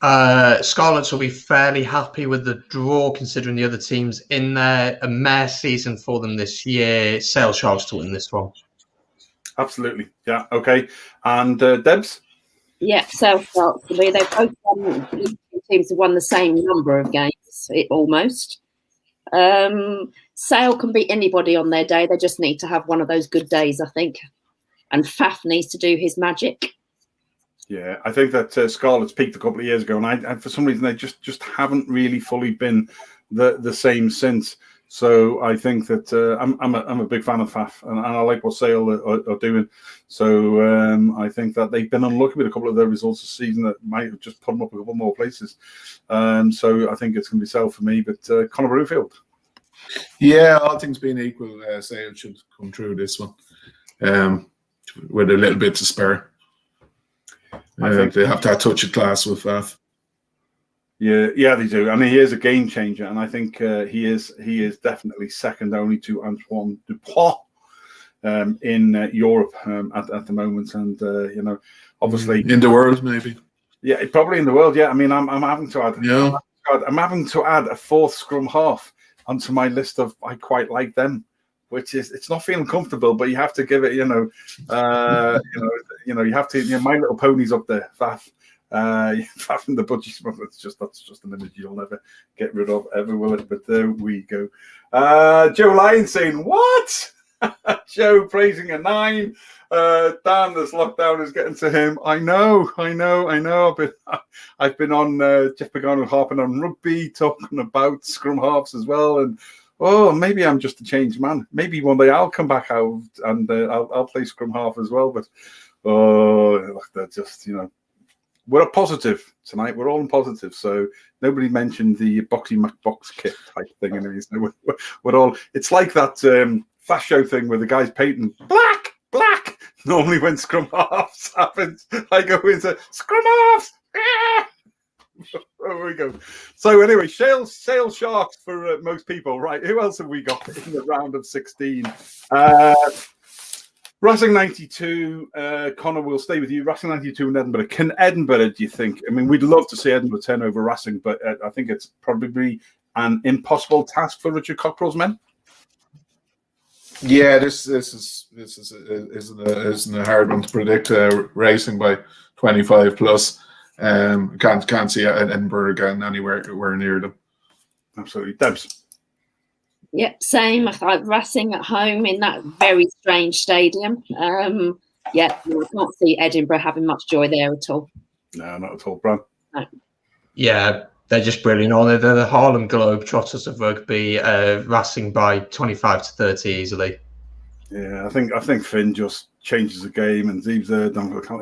Scarlets will be fairly happy with the draw, considering the other teams in there. A mare season for them this year. Sale Sharks to win this one. Absolutely. Yeah, okay. And Debs? Yeah, Sale Sharks. They both teams have won the same number of games, almost. Sale can beat anybody on their day. They just need to have one of those good days, I think. And Faf needs to do his magic. Yeah, I think that Scarlet's peaked a couple of years ago, and for some reason they just haven't really fully been the same since. So I think that I'm a big fan of Faf, and I like what Sale are doing. So I think that they've been unlucky with a couple of their results this season that might have just put them up a couple more places. So I think it's going to be Sale for me, but Conor BROOMFIELD. Yeah, all things being equal, Sale should come through this one with a little bit to spare. I think they have that touch of class with that. Yeah, they do. I mean, he is a game changer, and I think he is definitely second only to Antoine Dupont in Europe at the moment, and you know, obviously in the world, maybe. Yeah, probably in the world. Yeah, I mean, I'm having to add. Yeah. I'm having to add a fourth scrum half onto my list of I quite like them, which is it's not feeling comfortable, but you have to give it. You know, you have to. You know, My Little Pony's up there. Faf. Faf and the Budgie Smith. That's just an image you'll never get rid of ever, will it? But there we go. Joe Lyon saying what? Joe praising a 9. Dan, this lockdown is getting to him. I know. I've been on Jeff Pagano harping on rugby, talking about scrum halves as well, and maybe I'm just a changed man. Maybe one day I'll come back out and I'll play scrum half as well. But they're just we're a positive tonight. We're all in positive. So nobody mentioned the Boxy McBox kit type thing. And so we're all. It's like that fast show thing where the guy's painting black. Normally when scrum halves happens, I go into scrum halves. There we go. So anyway, Sale Sharks for most people. Right, who else have we got in the round of 16? Racing 92, Conor, we'll stay with you. Racing 92 in Edinburgh. Can Edinburgh, do you think? I mean, we'd love to see Edinburgh turn over Racing, but I think it's probably an impossible task for Richard Cockrell's men. Yeah, this isn't a hard one to predict. Racing by 25 plus. Can't see Edinburgh again anywhere near them. Absolutely, Debs. Yep, same. Racing at home in that very strange stadium. You can't see Edinburgh having much joy there at all. No, not at all, Bram. No. Yeah, they're just brilliant. They're the Harlem Globetrotters of rugby, Racing by 25 to 30 easily. Yeah, I think Finn just changes the game, and Zeeves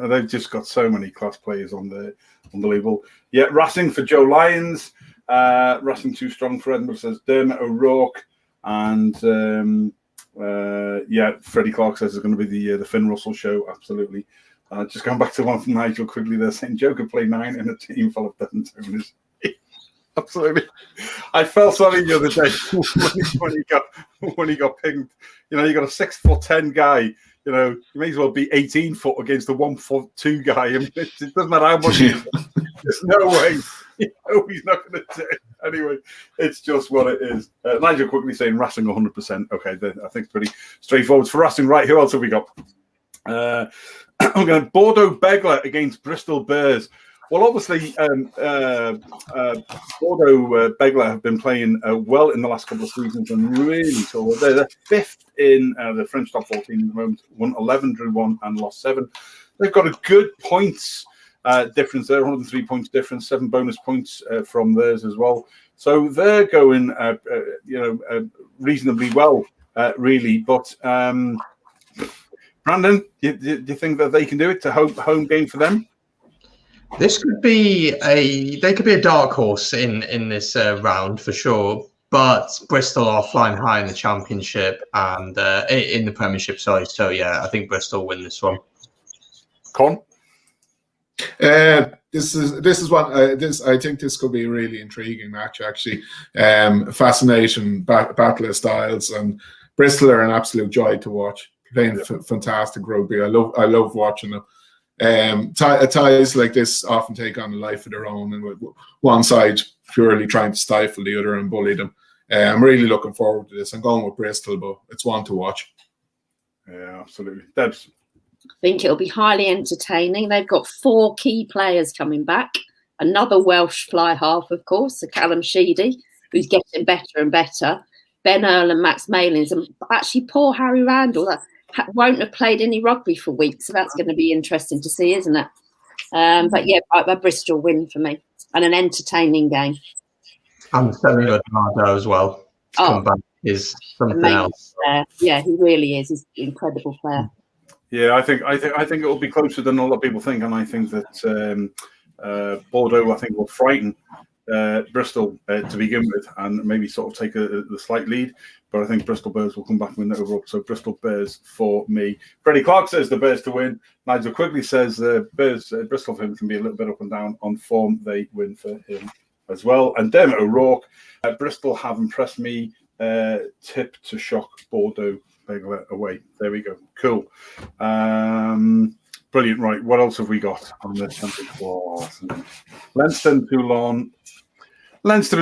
they've just got so many class players on there, unbelievable. Yeah, Racing for Joe Lyons. Racing too strong for Edinburgh, says Dermot O'Rourke. And Freddie Clark says it's going to be the Finn Russell show. Absolutely. Just going back to one from Nigel quickly there, saying Joe could play 9 in a team full of 7 owners. Absolutely. I felt sorry the other day when he got pinged. You know, you got a 6'10" guy. You know, you may as well be 18 foot against a 1'2" guy. I mean, it doesn't matter how much. There's no way. You know, he's not going to do it. Anyway, it's just what it is. Nigel quickly saying Racing 100%. Okay, I think it's pretty straightforward for Racing. Right, who else have we got? I'm going Bordeaux Begler against Bristol Bears. Well, obviously, Bordeaux Begler have been playing well in the last couple of seasons and really solid. They're fifth in the French top 14 at the moment. Won 11, drew 1, and lost 7. They've got a good points difference there, 103 points difference, 7 bonus points from theirs as well. So they're going, reasonably well, really. But Brandon, do you think that they can do it? To home game for them? This could be a dark horse in this round for sure. But Bristol are flying high in the Championship and in the Premiership. Sorry, so yeah, I think Bristol win this one. Con? This is one. I think this could be a really intriguing match. Actually, fascinating battle of styles, and Bristol are an absolute joy to watch. Playing fantastic rugby. I love watching them. Ties like this often take on a life of their own, and with one side purely trying to stifle the other and bully them. I'm really looking forward to this. I'm going with Bristol, but it's one to watch. Yeah, absolutely. Debs? I think it'll be highly entertaining. They've got 4 key players coming back. Another Welsh fly half, of course, so Callum Sheedy, who's getting better and better. Ben Earl and Max Malins, and actually poor Harry Randall won't have played any rugby for weeks, so that's going to be interesting to see, isn't it? But yeah, a Bristol win for me, and an entertaining game. And Semi Bernardo as well. Come back is something else. Yeah, he really is. He's an incredible player. Yeah, I think it will be closer than a lot of people think, and I think that Bordeaux, I think, will frighten Bristol to begin with, and maybe sort of take the slight lead. But I think Bristol Bears will come back and win the overall. So Bristol Bears for me. Freddie Clark says the Bears to win. Nigel quickly says the Bears, Bristol for him can be a little bit up and down on form. They win for him as well. And Dermot O'Rourke, Bristol have impressed me. Tip to shock Bordeaux Begler away. There we go. Cool. Brilliant. Right. What else have we got on the championship? Leinster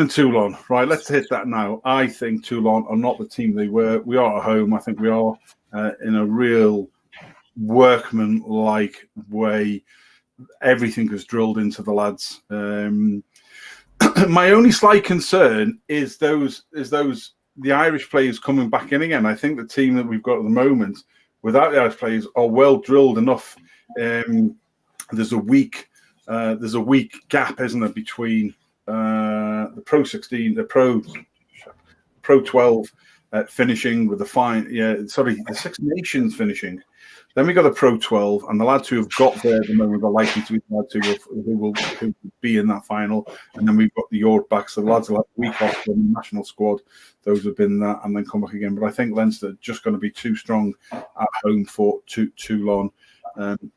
and Toulon. Right. Let's hit that now. I think Toulon are not the team they were. We are at home. I think we are in a real workman-like way. Everything is drilled into the lads. My only slight concern is the Irish players coming back in again. I think the team that we've got at the moment, without the Irish players, are well drilled enough. There's a week gap, isn't there, between the Pro 16, the Pro 12 finishing with the Six Nations finishing. Then we got the Pro 12, and the lads who have got there at the moment are likely to be the lads who will be in that final. And then we've got the Europe back, so the lads will have a week off from the national squad. Those have been that, and then come back again. But I think Leinster are just going to be too strong at home for Toulon,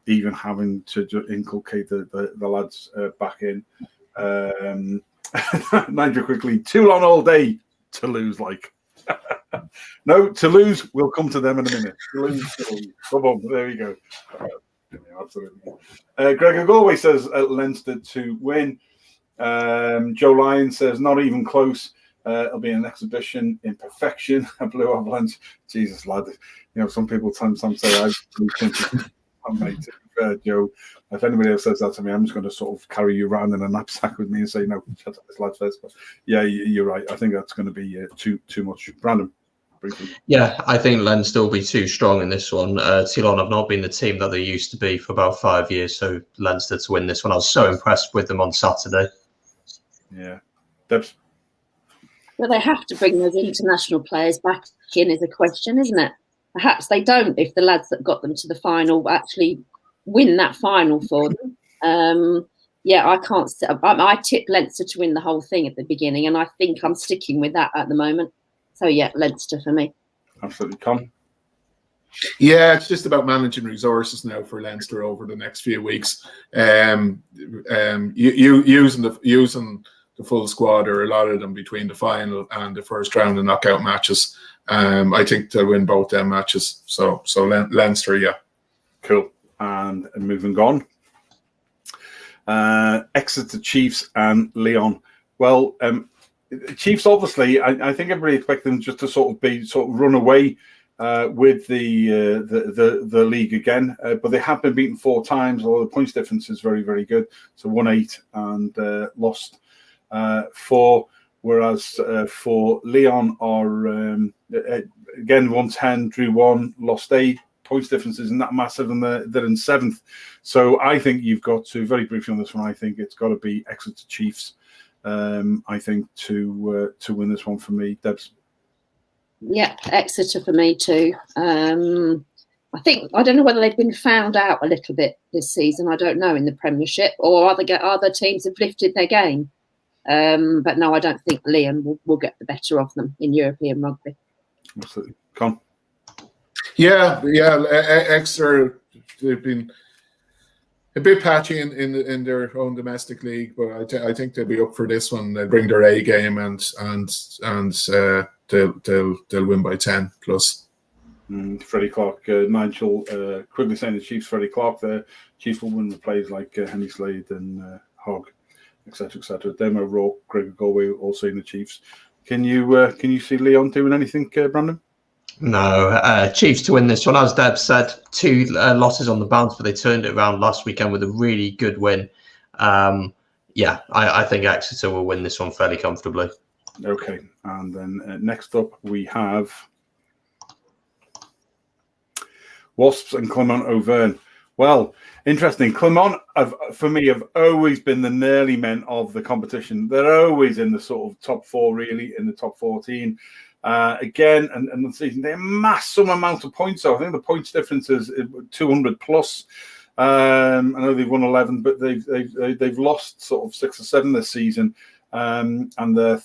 even having to inculcate the lads back in. Nigel quickly, Toulon all day, Toulouse like. No, Toulouse, we'll come to them in a minute. Toulouse. Boom, there you go. Yeah, absolutely. Gregor Galway says Leinster to win. Joe Lyon says not even close. It'll be an exhibition in perfection. A blue avalanche. Jesus, lad. You know, some people sometimes say I think mate, Joe. If anybody else says that to me, I'm just going to sort of carry you around in a knapsack with me and say, no, shut up this lad first. But yeah, you're right. I think that's going to be too much. Brandon, briefly. Yeah, I think Leinster will be too strong in this one. Toulon have not been the team that they used to be for about 5 years, so Leinster to win this one. I was so impressed with them on Saturday. Yeah. Debs? Well, they have to bring those international players back in is a question, isn't it? Perhaps they don't if the lads that got them to the final actually win that final for them. Yeah, I can't. I tipped Leinster to win the whole thing at the beginning, and I think I'm sticking with that at the moment. So yeah, Leinster for me. Absolutely, Tom. Yeah, it's just about managing resources now for Leinster over the next few weeks. Using full squad, or a lot of them, between the final and the first round of knockout matches. I think they'll win both them matches. So Leinster, yeah. Cool. And moving on. Exeter Chiefs and Leon. Well, Chiefs, obviously, I think everybody expected them just to sort of run away with the league again, but they have been beaten 4 times. Although the points difference is very, very good. So won 8 and lost 4. Whereas for Leon are again won 10, drew 1, lost 8. Points difference isn't that massive, and they're in 7th. So I think you've got to, very briefly on this one, I think it's got to be Exeter Chiefs. I think to win this one for me, Debs. Yeah, Exeter for me too. I don't know whether they've been found out a little bit this season. I don't know, in the Premiership, or other teams have lifted their game. But no, I don't think Leon will get the better of them in European rugby. Absolutely. Con. Yeah. Exeter, they've been a bit patchy in their own domestic league, but I think they'll be up for this one. They'll bring their A game and they'll win by 10 plus. Freddie Clark, Nigel quickly saying the Chiefs. Freddie Clark, the Chiefs will win the plays like Henry Slade and Hogg, etc., etc. Demo Rourke, Greg Galway also in the Chiefs. Can you see Leon doing anything, Brandon? No, Chiefs to win this one. As Deb said, 2 losses on the bounce, but they turned it around last weekend with a really good win. I think Exeter will win this one fairly comfortably. Okay, and then next up we have Wasps and Clermont Auvergne. Well, interesting. Clermont, for me, have always been the nearly men of the competition. They're always in the sort of top 4, really, in the top 14. Again, and the season, they amass some amount of points. So I think the points difference is 200 plus. I know they've won 11, but they've lost sort of 6 or 7 this season, and they're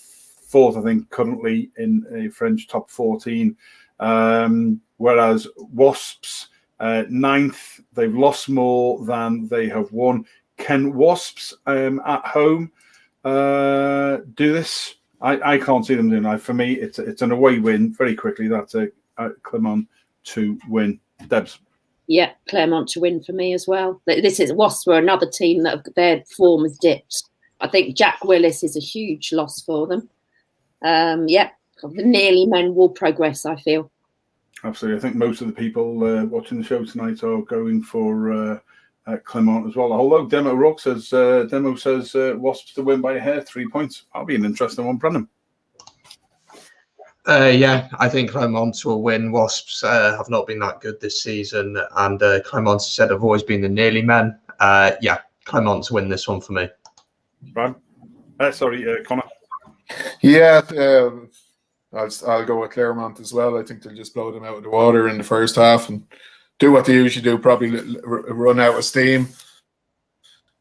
4th, I think, currently in a French top 14. Whereas Wasps 9th, they've lost more than they have won. Can Wasps at home do this? I can't see them doing that. For me, it's an away win very quickly. That's a Clermont to win. Debs. Yeah, Clermont to win for me as well. Wasps were another team that their form has dipped. I think Jack Willis is a huge loss for them. The nearly men will progress, I feel. Absolutely. I think most of the people watching the show tonight are going for Clermont as well. Although Demo says Wasps to win by a hair, 3 points. That'll be an interesting one, Brandon. I think Clermont will win. Wasps have not been that good this season, and Clermont said have always been the nearly men. Clermont to win this one for me. Brad? Connor. Yeah, I'll go with Clermont as well. I think they'll just blow them out of the water in the first half and do what they usually do, probably run out of steam.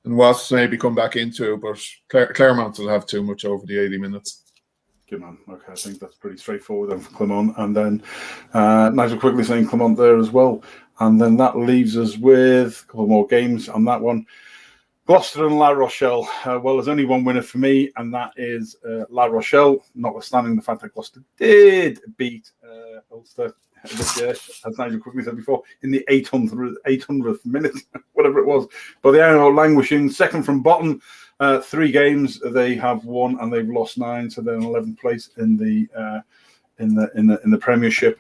And Wasps maybe come back into it, but Clermont will have too much over the 80 minutes. Good man. Okay, I think that's pretty straightforward then for Clermont. And then Nigel quickly saying Clermont there as well. And then that leaves us with a couple more games on that one. Gloucester and La Rochelle. There's only one winner for me, and that is La Rochelle, notwithstanding the fact that Gloucester did beat Ulster this year, as Nigel quickly said before, in the 800th minute, whatever it was. But they are languishing, second from bottom. 3 games they have won, and they've lost 9, so they're in 11th place in the Premiership.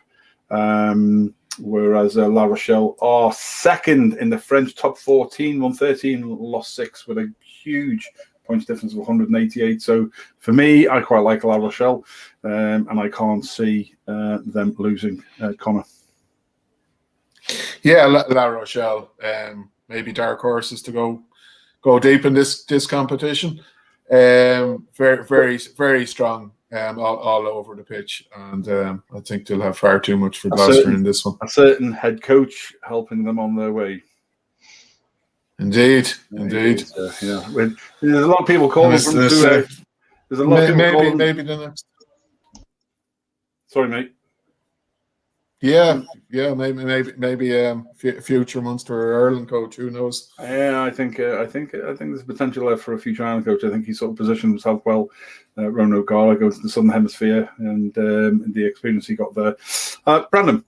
Whereas La Rochelle are second in the French top 14, won 13, lost 6 with a huge points difference of 188. So for me, I quite like La Rochelle, and I can't see them losing. Connor. Yeah, La Rochelle, maybe dark horses to go deep in this competition. Very, very, very strong. All over the pitch, and I think they'll have far too much for Gloucester in this one. A certain head coach helping them on their way. Indeed. There's a lot of people calling from there's a lot of people calling. Maybe the next. Sorry, mate. Yeah, maybe future Munster or Ireland coach. Who knows? Yeah, I think there's potential there for a future Ireland coach. I think he sort of positioned himself well. Ronan O'Gara going to the Southern Hemisphere and the experience he got there. Brandon.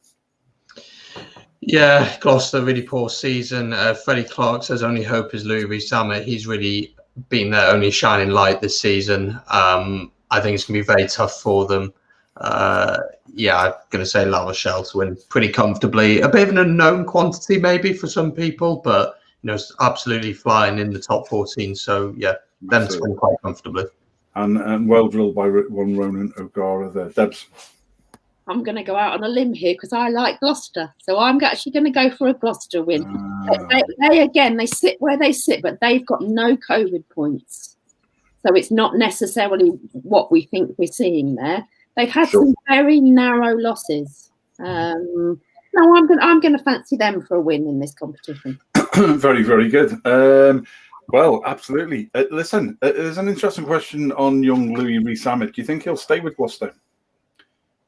Yeah, Gloucester, really poor season. Freddie Clark says only hope is Louis Rees-Zammit. He's really been their only shining light this season. I think it's going to be very tough for them. Yeah, I'm going to say La Rochelle to win pretty comfortably. A bit of an unknown quantity maybe for some people, but it's absolutely flying in the top 14. So yeah, them to win quite comfortably. And well drilled by one Ronan O'Gara there. Debs. I'm going to go out on a limb here because I like Gloucester. So I'm actually going to go for a Gloucester win. They sit where they sit, but they've got no COVID points. So it's not necessarily what we think we're seeing there. They've had some very narrow losses. No, I'm going to fancy them for a win in this competition. Very, very good. Well, absolutely. Listen, there's an interesting question on young Louis Rees-Zammit. Do you think he'll stay with Gloucester?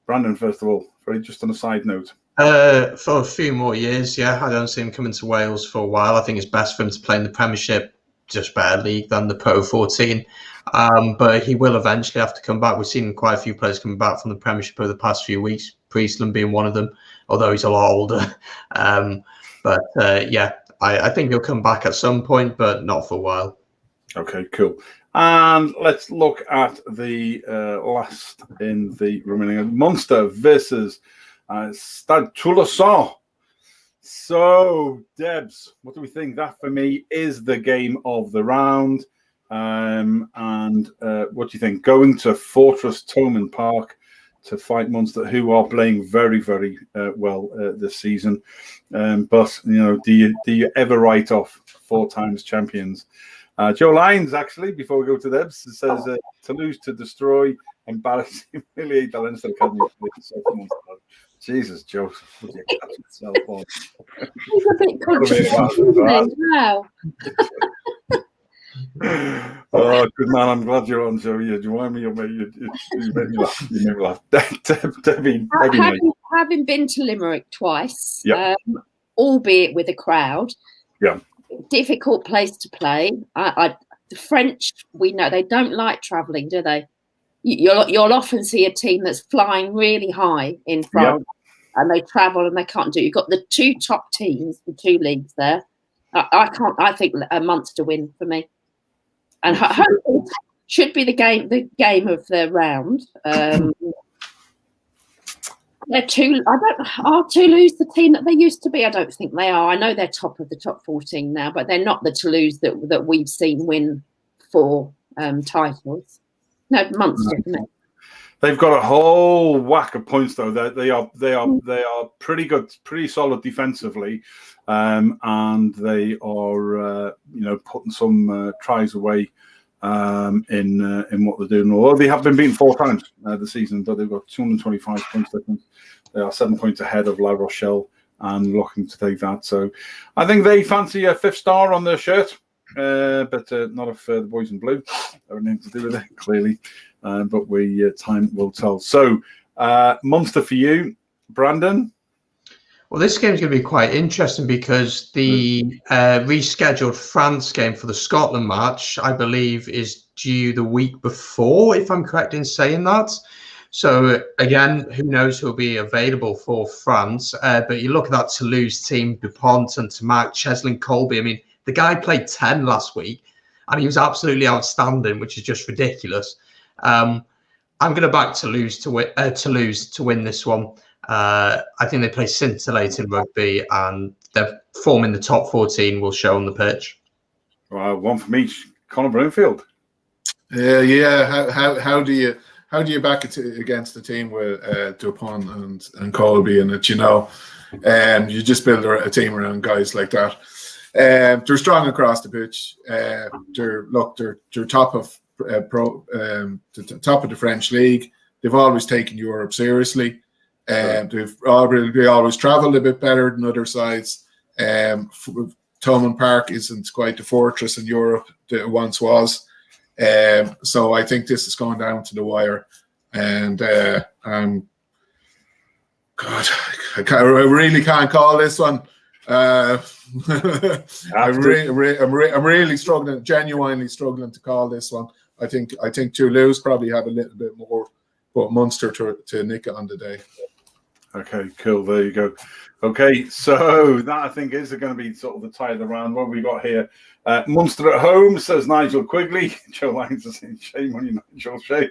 Brandon, first of all, just on a side note. For a few more years, yeah. I don't see him coming to Wales for a while. I think it's best for him to play in the Premiership, just better league than the Pro 14. But he will eventually have to come back. We've seen quite a few players coming back from the Premiership over the past few weeks, Priestland being one of them, although he's a lot older. Yeah, I think he'll come back at some point, but not for a while. Okay, cool. And let's look at the last in the remaining Munster versus Stade Toulousain. So, Debs, what do we think? That for me is the game of the round. And what do you think? Going to Fortress Thomond Park to fight Munster, who are playing very, very well this season. But do you ever write off 4 times champions? Joe Lyons, actually, before we go to Debs, says Toulouse to destroy, embarrass, humiliate the Leinster Academy. Jesus, Joe, would you catch yourself on? He's a bit conscious. Wow. Oh, good man! I'm glad you're on, Joe. You join me. You made me laugh. You made me laugh. Debbie, having been to Limerick twice, yep. Albeit with a crowd. Yeah. Difficult place to play. The French, we know they don't like travelling, do they? You'll often see a team that's flying really high in France, and they travel and they can't do. You've got the 2 top teams, the 2 leagues there. I think a Munster win for me, and hopefully should be the game of the round. Are Toulouse the team that they used to be? I don't think they are. I know they're top of the top 14 now, but they're not the Toulouse that we've seen win 4 titles. No, Munster. No. They've got a whole whack of points though. They are pretty good, pretty solid defensively, and they are putting some tries away in what they're doing. Although they have been beaten 4 times this season, but they've got 225 points difference. They are 7 points ahead of La Rochelle and looking to take that. So I think they fancy a 5th star on their shirt, but not if the boys in blue have anything to do with it, clearly. But time will tell. So Munster for you, Brandon. Well, this game is going to be quite interesting because the rescheduled France game for the Scotland match, I believe, is due the week before, if I'm correct in saying that. So, again, who knows who will be available for France. But you look at that Toulouse team, Dupont and Tamak, Cheslin Colby. I mean, the guy played 10 last week, and he was absolutely outstanding, which is just ridiculous. I'm going to back Toulouse to win this one. I think they play scintillating rugby, and their form in the top 14 will show on the pitch. One from each. Conor BROOMFIELD. How do you back it against the team with Dupont and Colby and it? You just build a team around guys like that. They're strong across the pitch. They're top of top of the French league. They've always taken Europe seriously. They always travelled a bit better than other sides. Thomond Park isn't quite the fortress in Europe that it once was. So I think this is going down to the wire, and God, I really can't call this one. I'm really struggling, genuinely struggling to call this one. I think Toulouse probably have a little bit more, but Munster to nick it on the day. Okay, cool. There you go. Okay, so that I think is going to be sort of the tie of the round. What have we got here? Munster at home, says Nigel Quigley. Joe Lyons is saying, shame on you, Nigel, shame.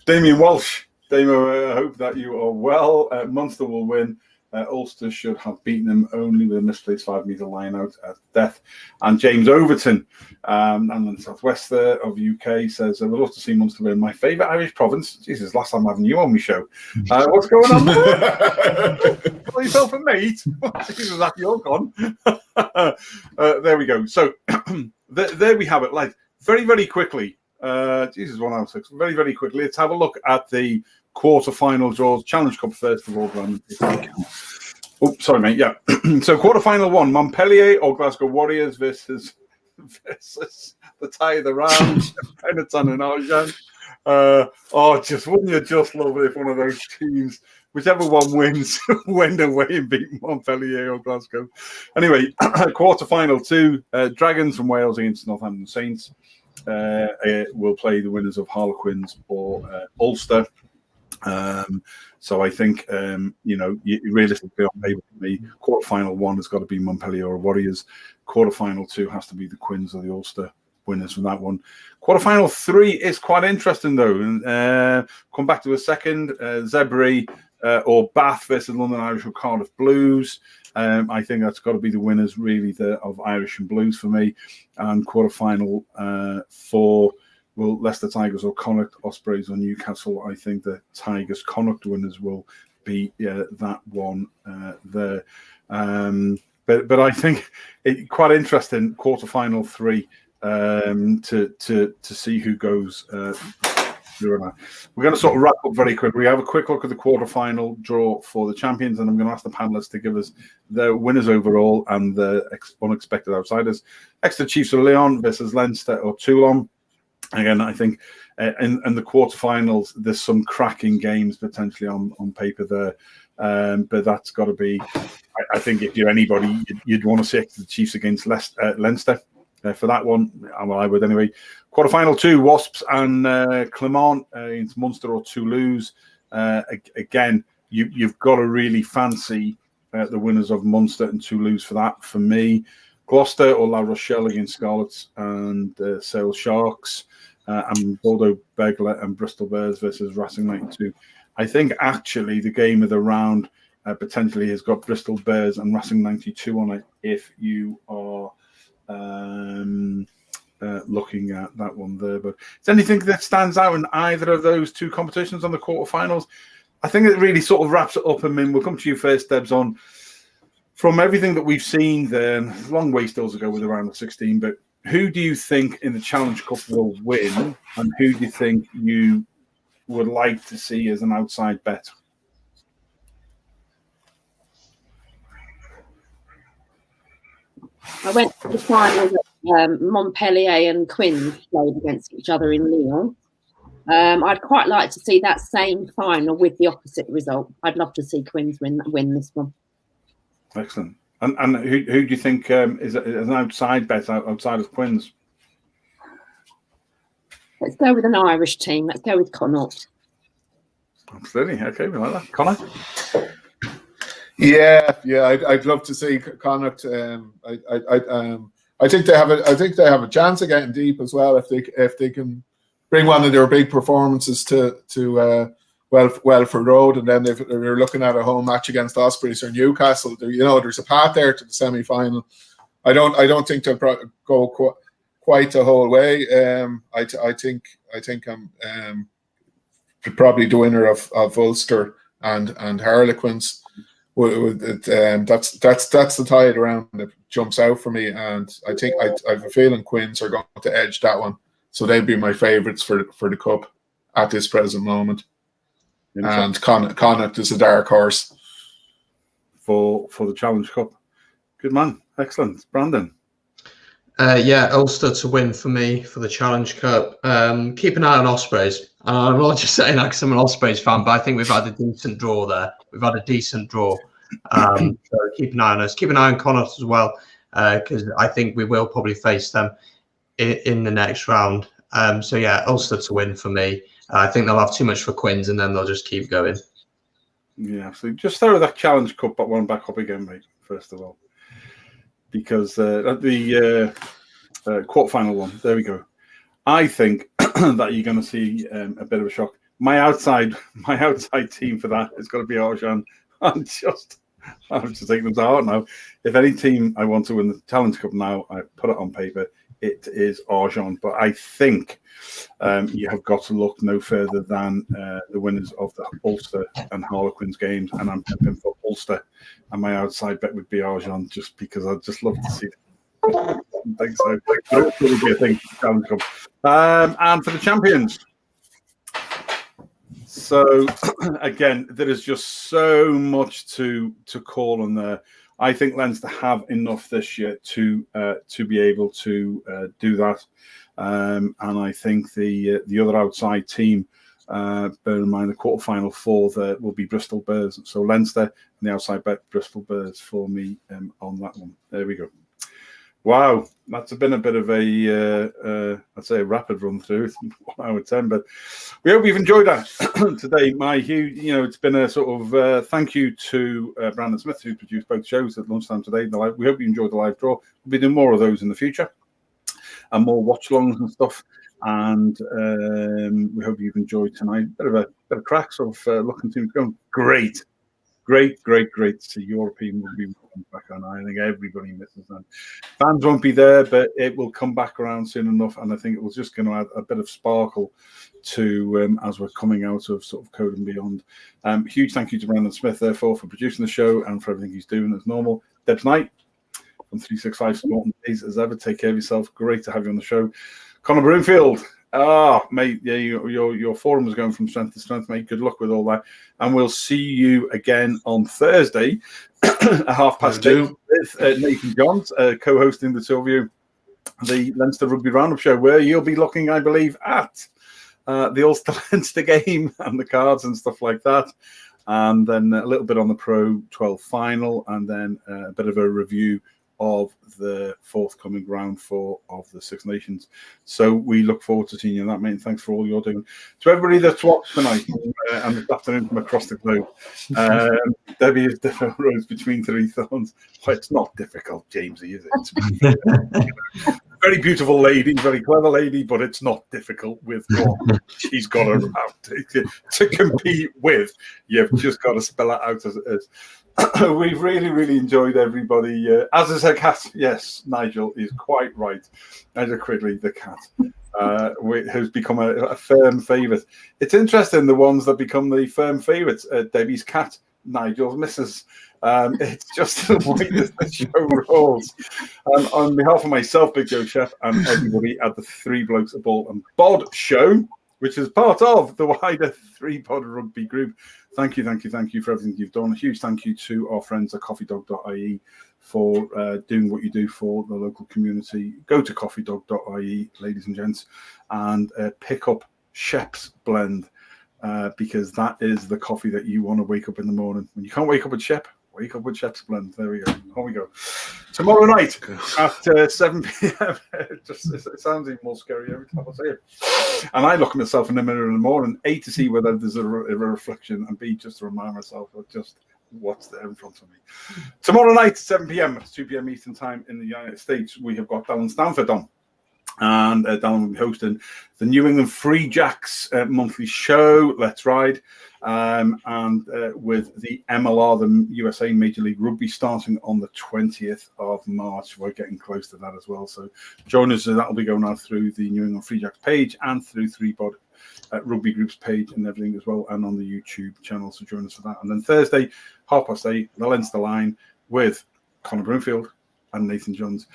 Damien Walsh. Damo, I hope that you are well. Munster will win. Ulster should have beaten them only with a misplaced 5-metre line out at death. And James Overton, and then Southwester of UK, says, I would love to see Munster win. My favourite Irish province. Jesus, last time I'm having you on my show. What's going on? Call yourself a mate? Jesus, that you're gone. There we go. So there we have it. Like, very, very quickly. Jesus, 1 hour 6. Very, very quickly. Let's have a look at the quarter-final draws. Challenge Cup first of all. Oh, sorry, mate. Yeah. So quarter-final 1, Montpellier or Glasgow Warriors versus the tie of the round, Benetton and Argent. Wouldn't you just love it if one of those teams, whichever one wins, went away and beat Montpellier or Glasgow. Anyway, quarter-final 2, Dragons from Wales against Northampton Saints. Will play the winners of Harlequins or Ulster. So I think, realistically, on paper for me, quarterfinal 1 has got to be Montpellier or Warriors. Quarterfinal 2 has to be the Quins or the Ulster winners from that one. Quarterfinal 3 is quite interesting, though. Come back to a second. Zebri or Bath versus London Irish or Cardiff Blues. I think that's got to be the winners, really, of Irish and Blues for me. And quarterfinal 4. Will Leicester Tigers or Connacht Ospreys or Newcastle? I think the Tigers Connacht winners will be that one there. But I think it quite interesting quarterfinal 3 to see who goes through. We're going to sort of wrap up very quick. We have a quick look at the quarterfinal draw for the champions, and I'm going to ask the panelists to give us their winners overall and the unexpected outsiders. Exeter Chiefs of Lyon versus Leinster or Toulon. Again, I think in the quarterfinals, there's some cracking games potentially on paper there. But that's got to be, I think if you're anybody, you'd want to see the Chiefs against Leinster for that one. Well, I would anyway. Quarterfinal 2, Wasps and Clermont against Munster or Toulouse. Again, you've got to really fancy the winners of Munster and Toulouse for that. For me, Gloucester or La Rochelle against Scarlets and Sale Sharks. And Bordeaux Begler and Bristol Bears versus Racing 92. I think actually the game of the round potentially has got Bristol Bears and Racing 92 on it if you are looking at that one there. But is there anything that stands out in either of those two competitions on the quarterfinals? I think it really sort of wraps it up. I mean, we'll come to you first, Debs, on from everything that we've seen there, and a long way still to go with the round of 16, but who do you think in the Challenge Cup will win, and who do you think you would like to see as an outside bet? I went to the final that Montpellier and Quins played against each other in Lyon. I'd quite like to see that same final with the opposite result. I'd love to see Quins win this one. Excellent. And who do you think is an outside bet outside of Quins? Let's go with an Irish team. Let's go with Connacht. Absolutely. Okay, we like that. Connor? Yeah. I'd love to see Connacht. I think they have a chance of getting deep as well if they can bring one of their big performances to Welford Road, and then they're looking at a home match against Ospreys or Newcastle. There's a path there to the semi-final. I don't think they'll go quite the whole way. I think I'm probably the winner of Ulster and Harlequins. That's the tide around that jumps out for me, and I think I have a feeling Quins are going to edge that one, so they'll be my favourites for the cup at this present moment. And Connacht is a dark horse for the Challenge Cup. Good man, excellent, Brandon. Yeah, Ulster to win for me for the Challenge Cup. Keep an eye on Ospreys. I'm not just saying that because I'm an Ospreys fan, but I think we've had a decent draw there. We've had a decent draw. So keep an eye on us. Keep an eye on Connacht as well, because I think we will probably face them in the next round. So yeah, Ulster to win for me. I think they'll have too much for Quins and then they'll just keep going. Yeah, so just throw that Challenge Cup one back up again, mate, first of all. Because the quarterfinal one, there we go. I think that you're going to see a bit of a shock. My outside team for that is going to be Arjan. I'm just taking them to heart now. If any team I want to win the Challenge Cup now, I put it on paper. It is Arjan, but I think you have got to look no further than the winners of the Ulster and Harlequins games, and I'm tipping for Ulster. And my outside bet would be Arjan, just because I'd just love to see it. I think so. It would be a thing for the Challenge Cup. And for the champions. So again, there is just so much to call on there. I think Leinster have enough this year to be able to do that, and I think the other outside team, bear in mind the quarterfinal four, there will be Bristol Bears. So Leinster and the outside bet Bristol Bears for me on that one. There we go. Wow, that's been a bit of a, I'd say a rapid run through. It's 1 hour 10, but we hope you've enjoyed that today. My huge, it's been a sort of thank you to Brandon Smith, who produced both shows at lunchtime today. We hope you enjoyed the live draw. We'll be doing more of those in the future and more watch-alongs and stuff. And we hope you've enjoyed tonight. Bit of crack, sort of looking things going great. Great to see European rugby back on. I think everybody misses them. Fans won't be there, but it will come back around soon enough, and I think it was just going to add a bit of sparkle to as we're coming out of sort of Code and Beyond. Huge thank you to Brandon Smith, therefore, for producing the show and for everything he's doing as normal. Debs Knight from 365 Sporting Days, as ever. Take care of yourself. Great to have you on the show. Conor BROOMFIELD. Mate, yeah, your forum is going from strength to strength, mate. Good luck with all that. And we'll see you again on Thursday at 8:30 with Nathan Johns, co-hosting the two of you, the Leinster Rugby Roundup Show, where you'll be looking, I believe, at the Ulster-Leinster game and the cards and stuff like that. And then a little bit on the Pro 12 final, and then a bit of a review of the forthcoming round 4 of the Six Nations. So we look forward to seeing you in that, mate. And thanks for all you're doing. To everybody that's watched tonight and this afternoon from across the globe, Debbie is different roads between three thorns. Well, it's not difficult, Jamesy, is it? Very beautiful lady, very clever lady, but it's not difficult with what she's got around to compete with. You've just got to spell it out as it is. We've really enjoyed everybody. As is her cat. Yes, Nigel is quite right. Nigel Cridley, the cat, has become a firm favourite. It's interesting, the ones that become the firm favourites. Debbie's cat, Nigel's missus. It's just the way that the show rolls. On behalf of myself, Big Joe Shep, and everybody at the Three Blokes, a Ball and Bod show, which is part of the wider ThreeBOD rugby group. Thank you for everything you've done. A huge thank you to our friends at coffeedog.ie for doing what you do for the local community. Go to coffeedog.ie, ladies and gents, and pick up Shep's blend, because that is the coffee that you want to wake up in the morning. When you can't wake up with Shep, wake up with Shep's blend. There we go. On we go. Tomorrow night at 7 p.m. It sounds even more scary every time I say it. And I look at myself in the mirror in the morning, A, to see whether there's a reflection, and B, just to remind myself of just what's there in front of me. Tomorrow night, 7 p.m., 2 p.m. Eastern Time in the United States, we have got Dallin Stanford on. And Dallin will be hosting the New England Free Jacks monthly show, Let's Ride, and with the MLR, the USA Major League Rugby, starting on the 20th of March. We're getting close to that as well. So join us. That will be going out through the New England Free Jacks page and through ThreeBOD Rugby Group's page and everything as well, and on the YouTube channel. So join us for that. And then Thursday, 8:30, the Leinster Line with Conor BROOMFIELD and Nathan Johns.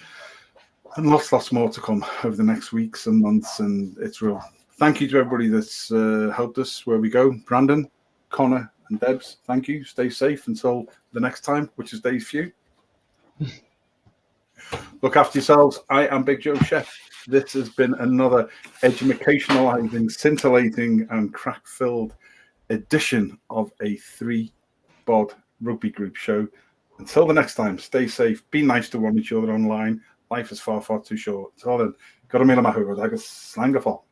And lots more to come over the next weeks and months, and it's real. Thank you to everybody that's helped us where we go. Brandon, Conor, and Debs, thank you. Stay safe until the next time, which is days few. Look after yourselves. I am Big Joe Shep. This has been another educationalizing, scintillating, and crack-filled edition of a 3BOD rugby group show. Until the next time, stay safe, be nice to one each other online. Life is far, far too short. Until then, got a meal on my hood. I got slangafol.